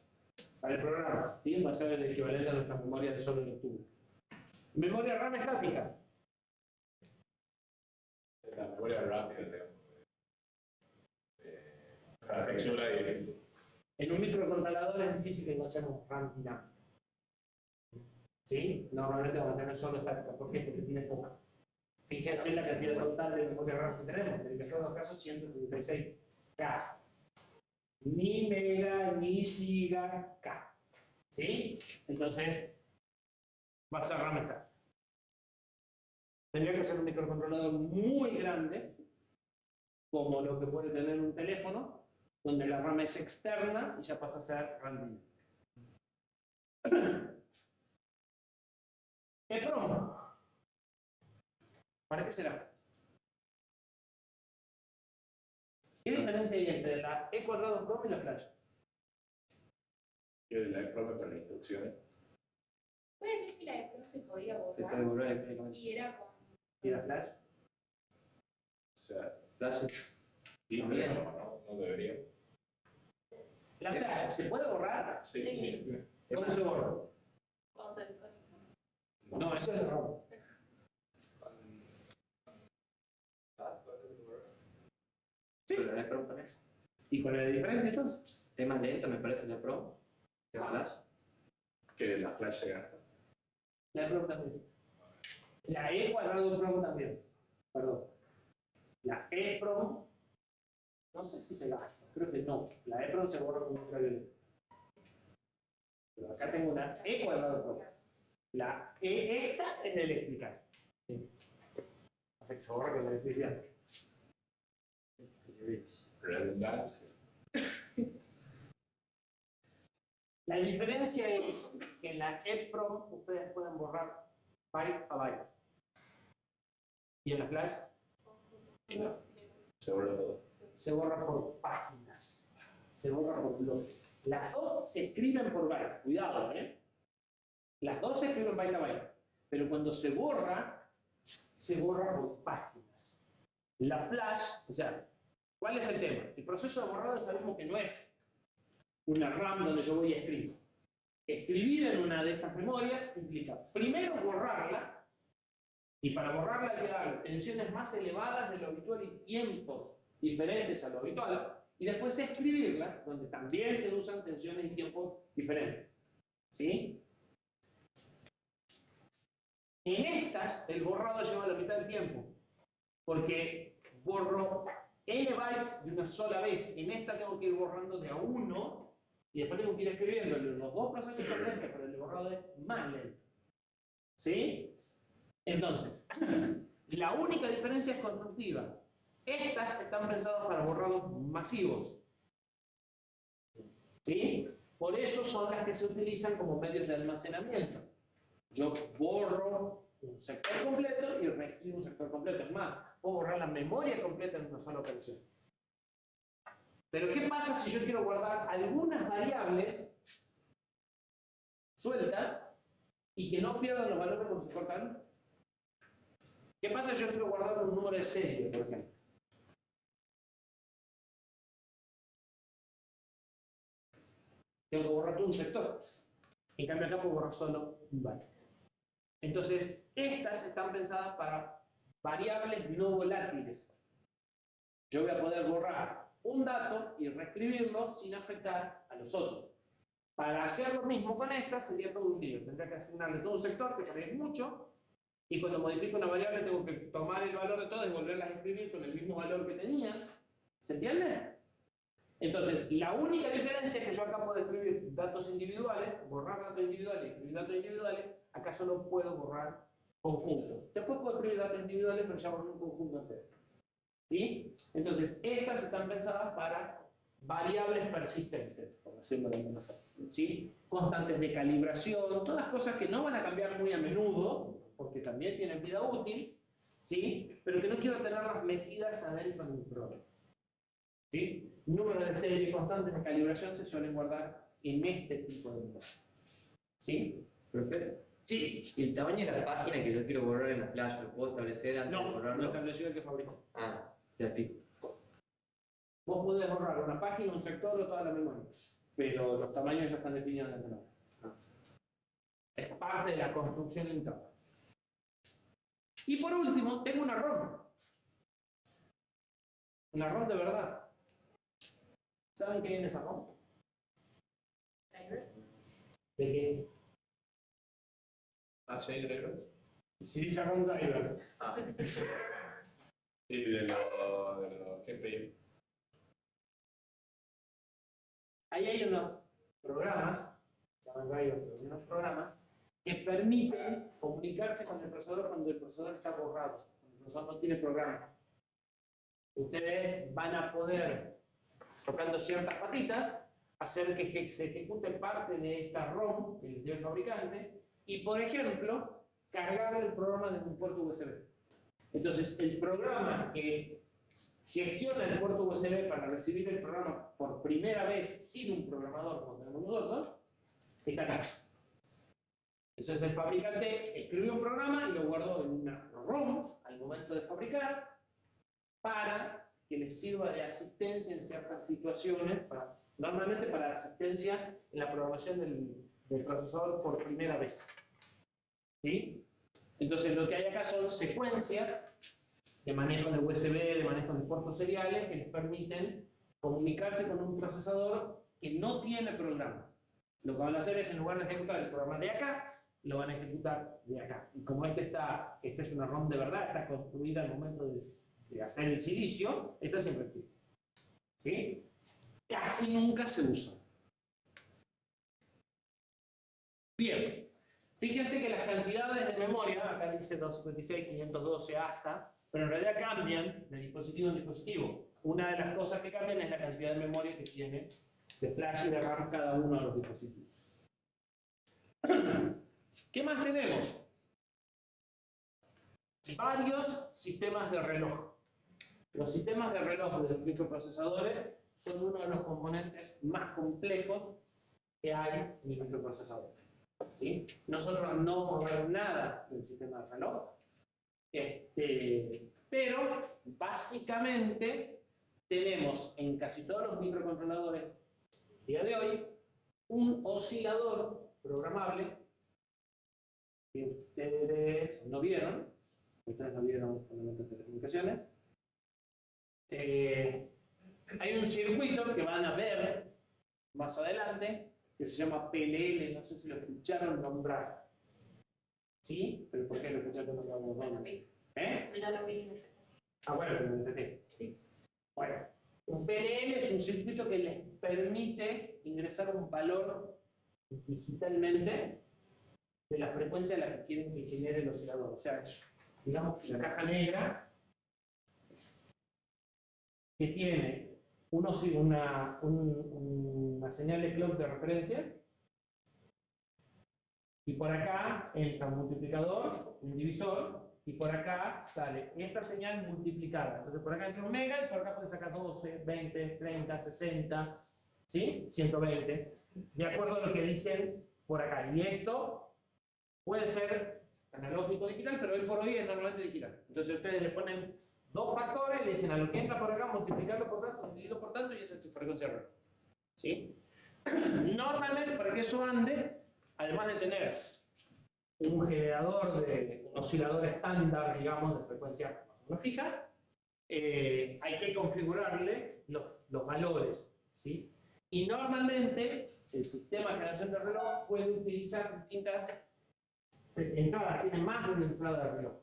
Speaker 1: Para el programa, ¿sí? Va a ser el equivalente a nuestra memoria de solo lectura. Memoria RAM estática.
Speaker 2: La memoria rápida, digamos. La lectura directa.
Speaker 1: En un microcontrolador en física no hacemos RAM y RAM. ¿Sí? Normalmente vamos a tener solo estática. ¿Por qué? Porque tiene poca. Fíjense la cantidad total de memoria RAM que tenemos. En el mejor de los casos, 136K. Ni mega, ni giga, K. ¿Sí? Entonces, va a ser RAM estática. Tendría que ser un microcontrolador muy grande, como lo que puede tener un teléfono, donde la RAM es externa y ya pasa a ser RAM. EPROM. ¿Para qué será? ¿Qué diferencia hay entre la E cuadrado PROM y la flash?
Speaker 2: Yo la EPROM para las instrucciones.
Speaker 4: Puede decir que la de no se podía borrar.
Speaker 5: Se puede borrar electrónicamente.
Speaker 4: Y era con.
Speaker 1: ¿Y la flash?
Speaker 2: O sea,
Speaker 5: Flashes.
Speaker 2: sí, pero no debería.
Speaker 1: ¿La flash se puede borrar?
Speaker 2: Sí,
Speaker 4: Sí.
Speaker 2: sí.
Speaker 1: ¿Cómo se borra?
Speaker 4: Con sensor.
Speaker 1: No, eso es de ROM.
Speaker 5: Sí. Pero la Pro también.
Speaker 1: ¿Y cuál es la diferencia entonces?
Speaker 5: Es más lento, me parece, la Pro que la Flash.
Speaker 2: Que la flash se gasta.
Speaker 1: La PROM también. La E cuadrado PROM también. Perdón. La E PROM, no sé si se gasta, creo que no. La E PROM se borra con ultravioleta. Pero acá tengo una E cuadrado PROM. La E esta es de eléctrica. Sí. O sea que se borra con la electricidad.
Speaker 2: Redundancia.
Speaker 1: La diferencia es que en la EEPROM ustedes pueden borrar byte a byte. Y en la Flash
Speaker 2: Y no, se borra todo.
Speaker 1: se borra por páginas, se borra por bloques. Las dos se escriben por byte, cuidado, ¿eh? Las dos se escriben byte a byte, pero cuando se borra por páginas. La Flash, o sea, ¿cuál es el tema? El proceso de borrado sabemos que no es una RAM donde yo voy y escribo. Escribir en una de estas memorias implica primero borrarla, y para borrarla hay que dar tensiones más elevadas de lo habitual y tiempos diferentes a lo habitual, y después escribirla, donde también se usan tensiones y tiempos diferentes. ¿Sí? En estas, el borrado lleva la mitad del tiempo, porque borro n bytes de una sola vez. En esta tengo que ir borrando de a uno, y después tengo que ir escribiendo. Los dos procesos son lentos, pero el de borrado es más lento. ¿Sí? Entonces, la única diferencia es constructiva. Estas están pensadas para borrados masivos. ¿Sí? Por eso son las que se utilizan como medios de almacenamiento. Yo borro un sector completo y reescribo un sector completo. Es más, puedo borrar la memoria completa en una sola operación. Pero ¿qué pasa si yo quiero guardar algunas variables sueltas y que no pierdan los valores cuando se cortan? ¿Qué pasa si yo quiero guardar un número de serie, por ejemplo? Tengo que borrar todo un sector. En cambio acá puedo borrar solo un byte. Entonces, estas están pensadas para variables no volátiles. Yo voy a poder borrar un dato y reescribirlo sin afectar a los otros. Para hacer lo mismo con estas sería todo un lío. Tendría que asignarle todo un sector, que parece mucho, y cuando modifico una variable tengo que tomar el valor de todas y volverlas a escribir con el mismo valor que tenía. ¿Se entiende? Entonces, la única diferencia es que yo acá puedo escribir datos individuales, borrar datos individuales y escribir datos individuales. Acá solo puedo borrar conjuntos. Después puedo escribir datos individuales, pero ya borré un conjunto entero. ¿Sí? Entonces, estas están pensadas para variables persistentes, por decirlo de alguna forma. ¿Sí? Constantes de calibración, todas cosas que no van a cambiar muy a menudo, porque también tienen vida útil, ¿sí? Pero que no quiero tenerlas metidas adentro de un programa. ¿Sí? Números de serie constantes de calibración se suelen guardar en este tipo de memoria. ¿Sí?
Speaker 5: Perfecto.
Speaker 1: Sí.
Speaker 5: ¿Y el tamaño de la página que yo quiero borrar en la Flash lo puedo establecer antes de
Speaker 1: No,
Speaker 5: borrarlo?
Speaker 1: lo estableció el que fabricó.
Speaker 5: Ah, ya fijo.
Speaker 1: Vos podés borrar una página, un sector o toda la memoria, pero los tamaños ya están definidos de antemano. Es parte de la construcción interna. Y por último, tengo una ROM. Una ROM de verdad. ¿Saben qué hay en esa ROM? ¿De qué?
Speaker 2: ¿Ah, sí hay drivers?
Speaker 1: Sí, dice ROM drivers.
Speaker 2: Ah. Sí, de los GPU.
Speaker 1: Ahí hay unos programas, se llaman drivers, pero unos programas que permiten comunicarse con el procesador cuando el procesador está borrado, cuando el procesador no tiene programa. Ustedes van a poder, tocando ciertas patitas, hacer que se ejecute parte de esta ROM que les dio el fabricante y, por ejemplo, cargar el programa desde un puerto USB. Entonces, el programa que gestiona el puerto USB para recibir el programa por primera vez sin un programador como tenemos nosotros, está acá. Entonces el fabricante escribió un programa y lo guardó en una ROM al momento de fabricar para que les sirva de asistencia en ciertas situaciones, normalmente para asistencia en la programación del procesador por primera vez. ¿Sí? Entonces lo que hay acá son secuencias de manejo de USB, de manejo de puertos seriales que les permiten comunicarse con un procesador que no tiene programa. Lo que van a hacer es, en lugar de ejecutar el programa de acá, lo van a ejecutar de acá. Y como esta es una ROM de verdad, está construida al momento de hacer el silicio, esta siempre existe. ¿Sí? Casi nunca se usa. Bien. Fíjense que las cantidades de memoria, acá dice 256, 512 hasta, pero en realidad cambian de dispositivo en dispositivo. Una de las cosas que cambian es la cantidad de memoria que tiene de flash y de RAM cada uno de los dispositivos. ¿Qué más tenemos? Varios sistemas de reloj. Los sistemas de reloj de los microprocesadores son uno de los componentes más complejos que hay en el microprocesador. ¿Sí? Nosotros no vamos a ver nada del sistema de reloj, pero básicamente tenemos en casi todos los microcontroladores a día de hoy un oscilador programable que ustedes no vieron fundamentos de telecomunicaciones. Hay un circuito que van a ver más adelante que se llama PLL, no sé si lo escucharon nombrar. ¿Sí? ¿Pero por qué lo escucharon nombrar? ¿Eh?
Speaker 4: Ya lo vi.
Speaker 1: Ah, bueno, pero me entendí.
Speaker 4: Sí.
Speaker 1: Bueno, un PLL es un circuito que les permite ingresar un valor digitalmente de la frecuencia a la que quieren que genere el oscilador. O sea, digamos que la caja negra que tiene una señal de clock de referencia y por acá entra un multiplicador, un divisor, y por acá sale esta señal multiplicada. Entonces por acá entra un mega y por acá pueden sacar 12, 20, 30, 60, ¿sí? 120, de acuerdo a lo que dicen por acá. Y esto puede ser analógico digital, pero hoy por hoy es normalmente digital. Entonces ustedes le ponen dos factores, le dicen a lo que entra por acá, multiplicarlo por tanto, dividirlo por tanto, y esa es tu frecuencia de reloj. ¿Sí? Normalmente, para que eso ande, además de tener un generador un oscilador estándar, digamos, de frecuencia no fija, hay que configurarle los valores, ¿sí? Y normalmente el sistema de generación de reloj puede utilizar distintas entradas, tiene más de una entrada de reloj.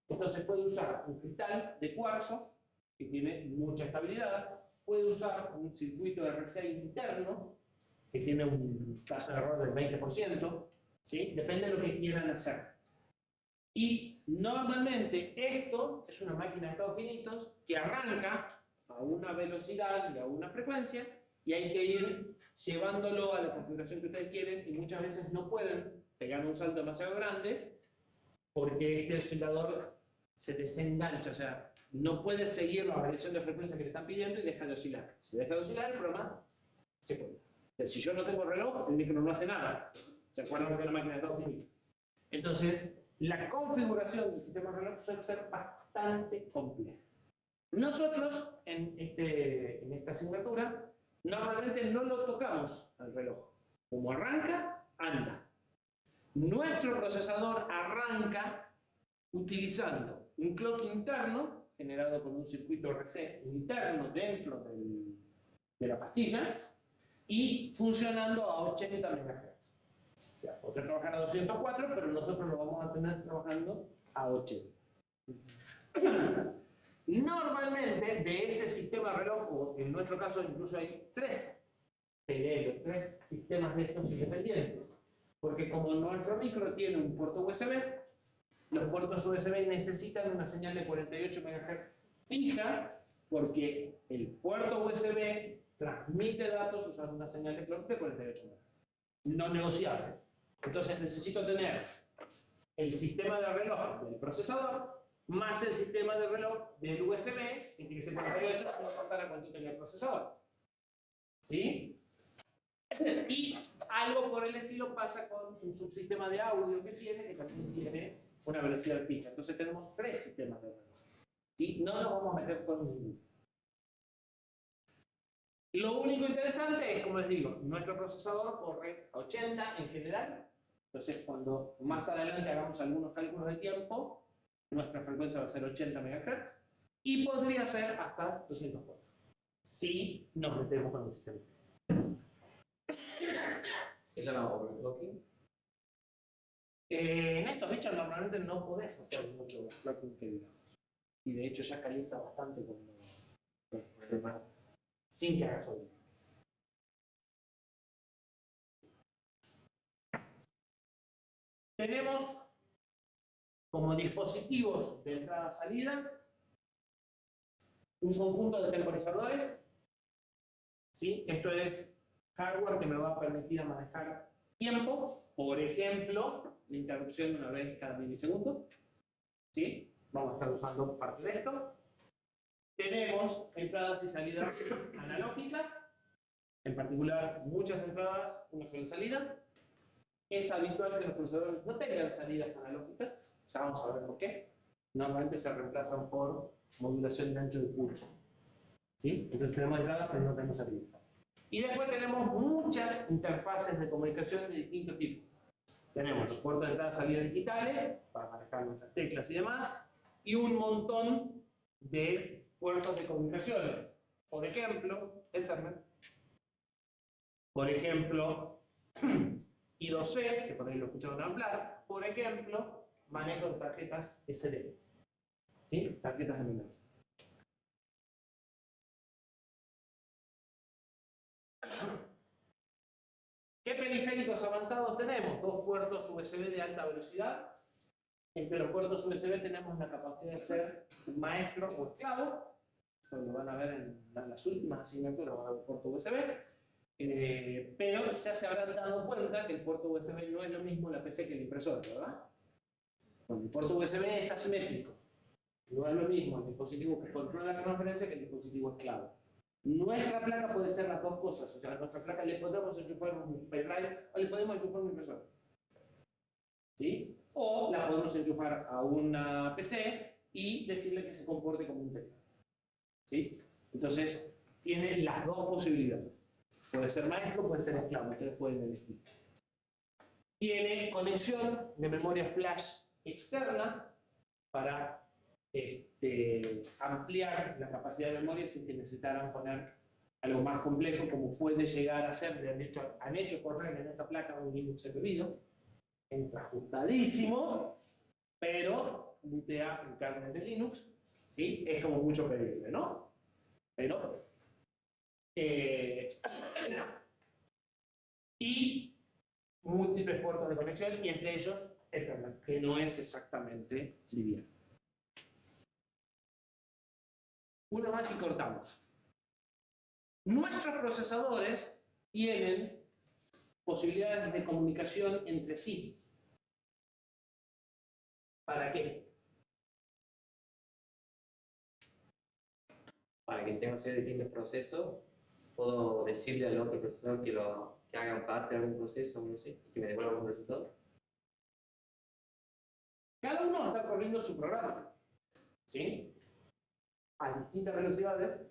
Speaker 1: Entonces puede usar un cristal de cuarzo que tiene mucha estabilidad, puede usar un circuito de RCA interno que tiene una tasa de error del 20%, ¿sí? Depende de lo que quieran hacer. Y normalmente esto es una máquina de estados finitos que arranca a una velocidad y a una frecuencia y hay que ir llevándolo a la configuración que ustedes quieren y muchas veces no pueden pegar un salto demasiado grande porque este oscilador se desengancha, o sea, no puede seguir la variación de frecuencia que le están pidiendo y deja de oscilar. Si deja de oscilar, el programa se puede. Si yo no tengo reloj, el micro no hace nada. ¿Se acuerdan que es una máquina de estados finitos? Entonces, la configuración del sistema de reloj suele ser bastante compleja. Nosotros, en esta asignatura, normalmente no lo tocamos al reloj. Como arranca, anda. Nuestro procesador arranca utilizando un clock interno, generado con un circuito RC interno dentro de la pastilla, y funcionando a 80 MHz. O sea, podría trabajar a 204, pero nosotros lo vamos a tener trabajando a 80. Normalmente, de ese sistema de reloj, o en nuestro caso incluso hay tres sistemas de estos independientes. Porque como nuestro micro tiene un puerto USB, los puertos USB necesitan una señal de 48 MHz fija, porque el puerto USB transmite datos usando una señal de clock de 48 MHz, no negociables. Entonces necesito tener el sistema de reloj del procesador más el sistema de reloj del USB, que tiene que ser 48, sin importar a cuánto tenga el procesador. ¿Sí? Y algo por el estilo pasa con un subsistema de audio que también tiene una velocidad fija. Entonces tenemos tres sistemas de reloj. Y no nos vamos a meter fuera ninguno. Lo único interesante es, como les digo, nuestro procesador corre a 80 en general. Entonces, cuando más adelante hagamos algunos cálculos de tiempo, nuestra frecuencia va a ser 80 MHz y podría ser hasta 204. Si nos metemos con el sistema.
Speaker 5: ¿Se llama overclocking?
Speaker 1: En estos bichos normalmente no podés hacer mucho overclocking que digamos. Y de hecho ya calienta bastante sin que hagas overclocking. Tenemos como dispositivos de entrada-salida un conjunto de temporizadores. ¿Sí? Esto es hardware que me va a permitir manejar tiempo, por ejemplo, la interrupción una vez cada milisegundo. ¿Sí? Vamos a estar usando parte de esto. Tenemos entradas y salidas analógicas, en particular muchas entradas, una sola salida. Es habitual que los procesadores no tengan salidas analógicas, ya vamos a ver por qué. Normalmente se reemplazan por modulación de ancho de pulso. ¿Sí? Entonces tenemos entradas, pero no tenemos salida. Y después tenemos muchas interfaces de comunicación de distintos tipos. Tenemos los puertos de entrada y salida digitales, para manejar nuestras teclas y demás, y un montón de puertos de comunicaciones. Por ejemplo, Ethernet. Por ejemplo, I2C, que por ahí lo escucharon hablar. Por ejemplo, manejo de tarjetas SD. ¿Sí? Tarjetas de memoria. ¿Qué periféricos avanzados tenemos? Dos puertos USB de alta velocidad. Entre los puertos USB tenemos la capacidad de ser maestro o esclavo. Eso lo van a ver en las últimas asignaturas, van a ver el puerto USB. Pero ya se habrán dado cuenta que el puerto USB no es lo mismo en la PC que el impresor, ¿verdad? Bueno, el puerto USB es asimétrico. No es lo mismo el dispositivo que controla la transferencia que el dispositivo esclavo. Nuestra placa puede ser las dos cosas, o sea, a nuestra placa le podemos enchufar un pendrive o le podemos enchufar un impresor. ¿Sí? O la podemos enchufar a una PC y decirle que se comporte como un teclado. ¿Sí? Entonces, tiene las dos posibilidades. Puede ser maestro, puede ser esclavo, ustedes pueden elegir. Tiene conexión de memoria flash externa para ampliar la capacidad de memoria sin que necesitaran poner algo más complejo, como puede llegar a ser, han hecho correr en esta placa un Linux embebido, entra ajustadísimo, pero bootea un kernel de Linux, ¿sí? Es como mucho pedirle, ¿no? Pero, y múltiples puertos de conexión, y entre ellos Ethernet, que no es exactamente trivial. Uno más y cortamos. Nuestros procesadores tienen posibilidades de comunicación entre sí. ¿Para qué?
Speaker 5: Para que estemos haciendo distintos procesos, puedo decirle al otro procesador que hagan parte de algún proceso, no sé, y que me devuelva un resultado.
Speaker 1: Cada uno está corriendo su programa, ¿sí? A distintas velocidades,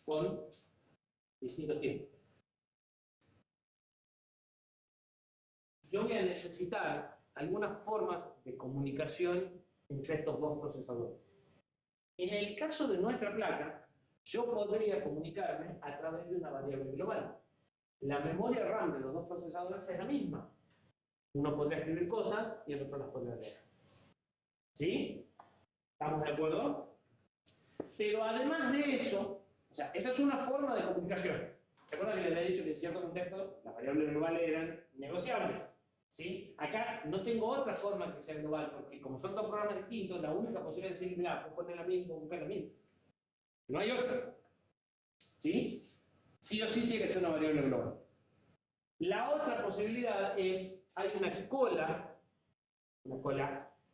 Speaker 1: con distintos tiempos. Yo voy a necesitar algunas formas de comunicación entre estos dos procesadores. En el caso de nuestra placa, yo podría comunicarme a través de una variable global. La memoria RAM de los dos procesadores es la misma. Uno podría escribir cosas y el otro las podría leer. ¿Sí? ¿Estamos de acuerdo? Pero además de eso, o sea, esa es una forma de comunicación. Recuerda que les había dicho que en cierto contexto las variables globales eran negociables. ¿Sí? Acá no tengo otra forma que sea global, porque como son dos programas distintos, la única posibilidad es decir, mira, puedo poner la misma o buscar la misma. No hay otra. ¿Sí? Sí o sí tiene que ser una variable global. La otra posibilidad es, hay una cola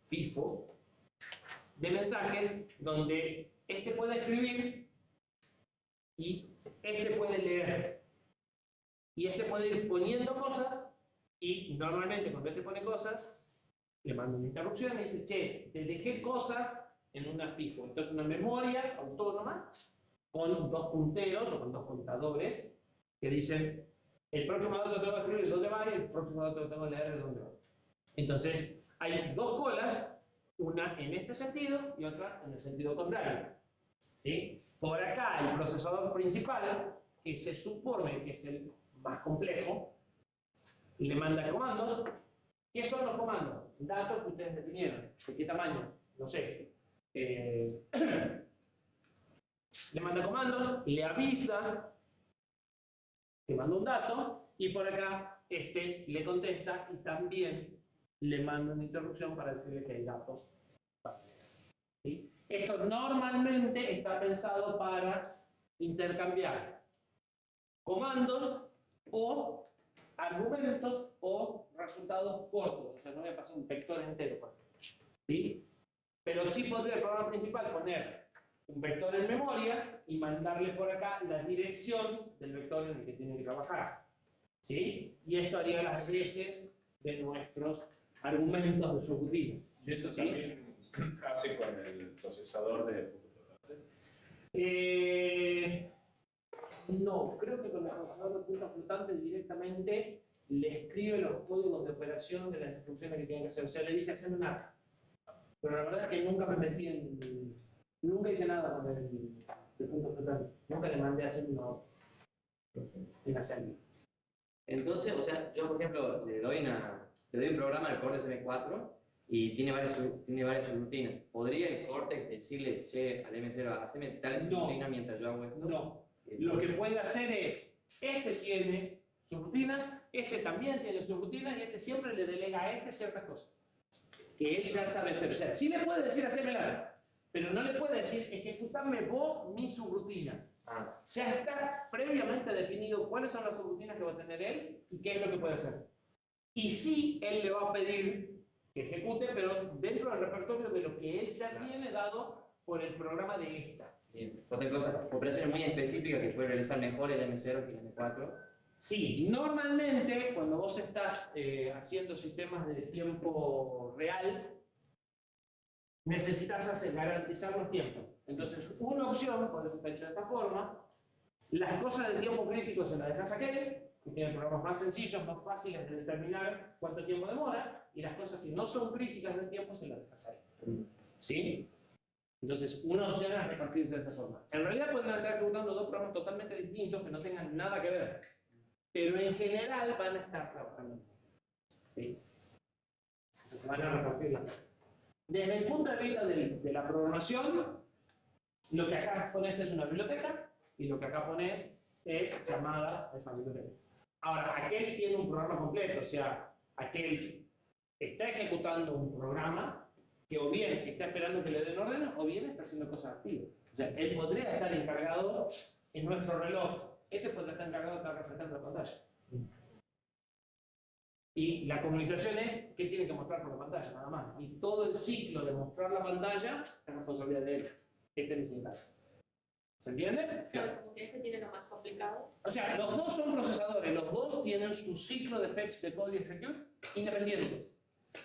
Speaker 1: FIFO, de mensajes donde este puede escribir y este puede leer. Y este puede ir poniendo cosas y normalmente cuando este pone cosas, le mando una interrupción y dice, che, te dejé cosas en una FIFO. Entonces una memoria autónoma con dos punteros o con dos contadores que dicen, el próximo dato tengo que escribir de dónde va y el próximo dato tengo que leer de dónde va. Entonces hay dos colas, una en este sentido y otra en el sentido contrario. ¿Sí? Por acá el procesador principal, que se supone que es el más complejo, le manda comandos. ¿Qué son los comandos? Datos que ustedes definieron. ¿De qué tamaño? No sé. Le manda comandos, le avisa que manda un dato y por acá le contesta y también le manda una interrupción para decirle que hay datos. ¿Sí? Esto normalmente está pensado para intercambiar comandos o argumentos o resultados cortos. O sea, no voy a pasar un vector entero, por ejemplo, ¿sí? Pero sí podría el programa principal poner un vector en memoria y mandarle por acá la dirección del vector en el que tiene que trabajar, ¿sí? Y esto haría las veces de nuestros argumentos de subrutinas.
Speaker 2: Y eso
Speaker 1: ¿Sí?
Speaker 2: también hace con el procesador de puntos flotantes.
Speaker 1: No, creo que con el procesador de puntos flotantes directamente le escribe los códigos de operación de las instrucciones que tiene que hacer. O sea, le dice hacer nada. Pero la verdad es que nunca me metí en... Nunca hice nada con el punto flotante. Nunca le mandé a hacer uno en assembly.
Speaker 5: Entonces, o sea, yo por ejemplo le doy un programa al Cortex M4 y tiene varias subrutinas. ¿Podría el Cortex decirle, che, al M0, haceme tal subrutina mientras yo hago esto?
Speaker 1: No. Lo que puede hacer es, este tiene subrutinas, este también tiene subrutinas y este siempre le delega a este ciertas cosas que él ya sabe hacer. O sea, sí le puede decir hacérmela, pero no le puede decir ejecutame vos mi subrutina. Ya está previamente definido cuáles son las subrutinas que va a tener él y qué es lo que puede hacer. Y sí, él le va a pedir que ejecute, pero dentro del repertorio de lo que él ya tiene dado por el programa de esta.
Speaker 5: Bien. O sea, operaciones muy específicas que puede realizar mejor el M0 que el M4.
Speaker 1: Sí, normalmente cuando vos estás haciendo sistemas de tiempo real, necesitas garantizar los tiempos. Entonces, una opción, por eso está hecho de esta forma, las cosas de tiempo crítico se las dejas a aquel, que tiene programas más sencillos, más fáciles de determinar cuánto tiempo demora, y las cosas que no son críticas del tiempo se las dejas a él. ¿Sí? Entonces, una opción es repartirse de esa forma. En realidad pueden estar ejecutando dos programas totalmente distintos que no tengan nada que ver, pero en general van a estar trabajando. ¿Sí? Entonces, van a repartir las cosas. Desde el punto de vista de la programación, lo que acá pones es una biblioteca y lo que acá pones es llamadas a esa biblioteca. Ahora, aquel tiene un programa completo, o sea, aquel está ejecutando un programa que o bien está esperando que le den órdenes o bien está haciendo cosas activas. O sea, él podría estar encargado en nuestro reloj, este podría estar encargado de estar refrescando la pantalla. Y la comunicación es qué tiene que mostrar por la pantalla, nada más. Y todo el ciclo de mostrar la pantalla es responsabilidad de él. Este necesita. ¿Se entiende?
Speaker 4: Claro, como que este tiene lo más complicado.
Speaker 1: O sea, los dos son procesadores, los dos tienen su ciclo de fetch, decode y execute independientes.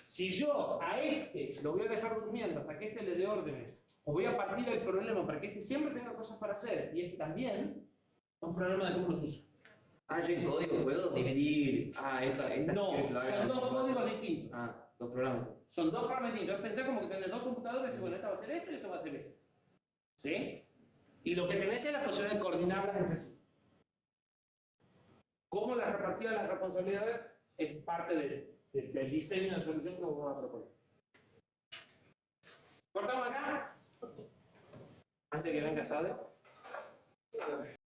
Speaker 1: Si yo a este lo voy a dejar durmiendo hasta que este le dé órdenes, o voy a partir el problema para que este siempre tenga cosas para hacer, y este también, es un problema de cómo los uso.
Speaker 5: Yo en código puedo dividir. Esta
Speaker 1: No,
Speaker 5: quiero que lo haga.
Speaker 1: son dos códigos distintos.
Speaker 5: Dos programas.
Speaker 1: Son dos programas distintos. Pensé como que tenés dos computadores y bueno, esta va a hacer esto y esto va a hacer esto. ¿Sí? Y lo que tenés es la posibilidad de coordinarlas entre sí. Cómo la repartida de las responsabilidades es parte del diseño de solución que vamos a proponer. ¿Cortamos acá? Antes que venga Sade.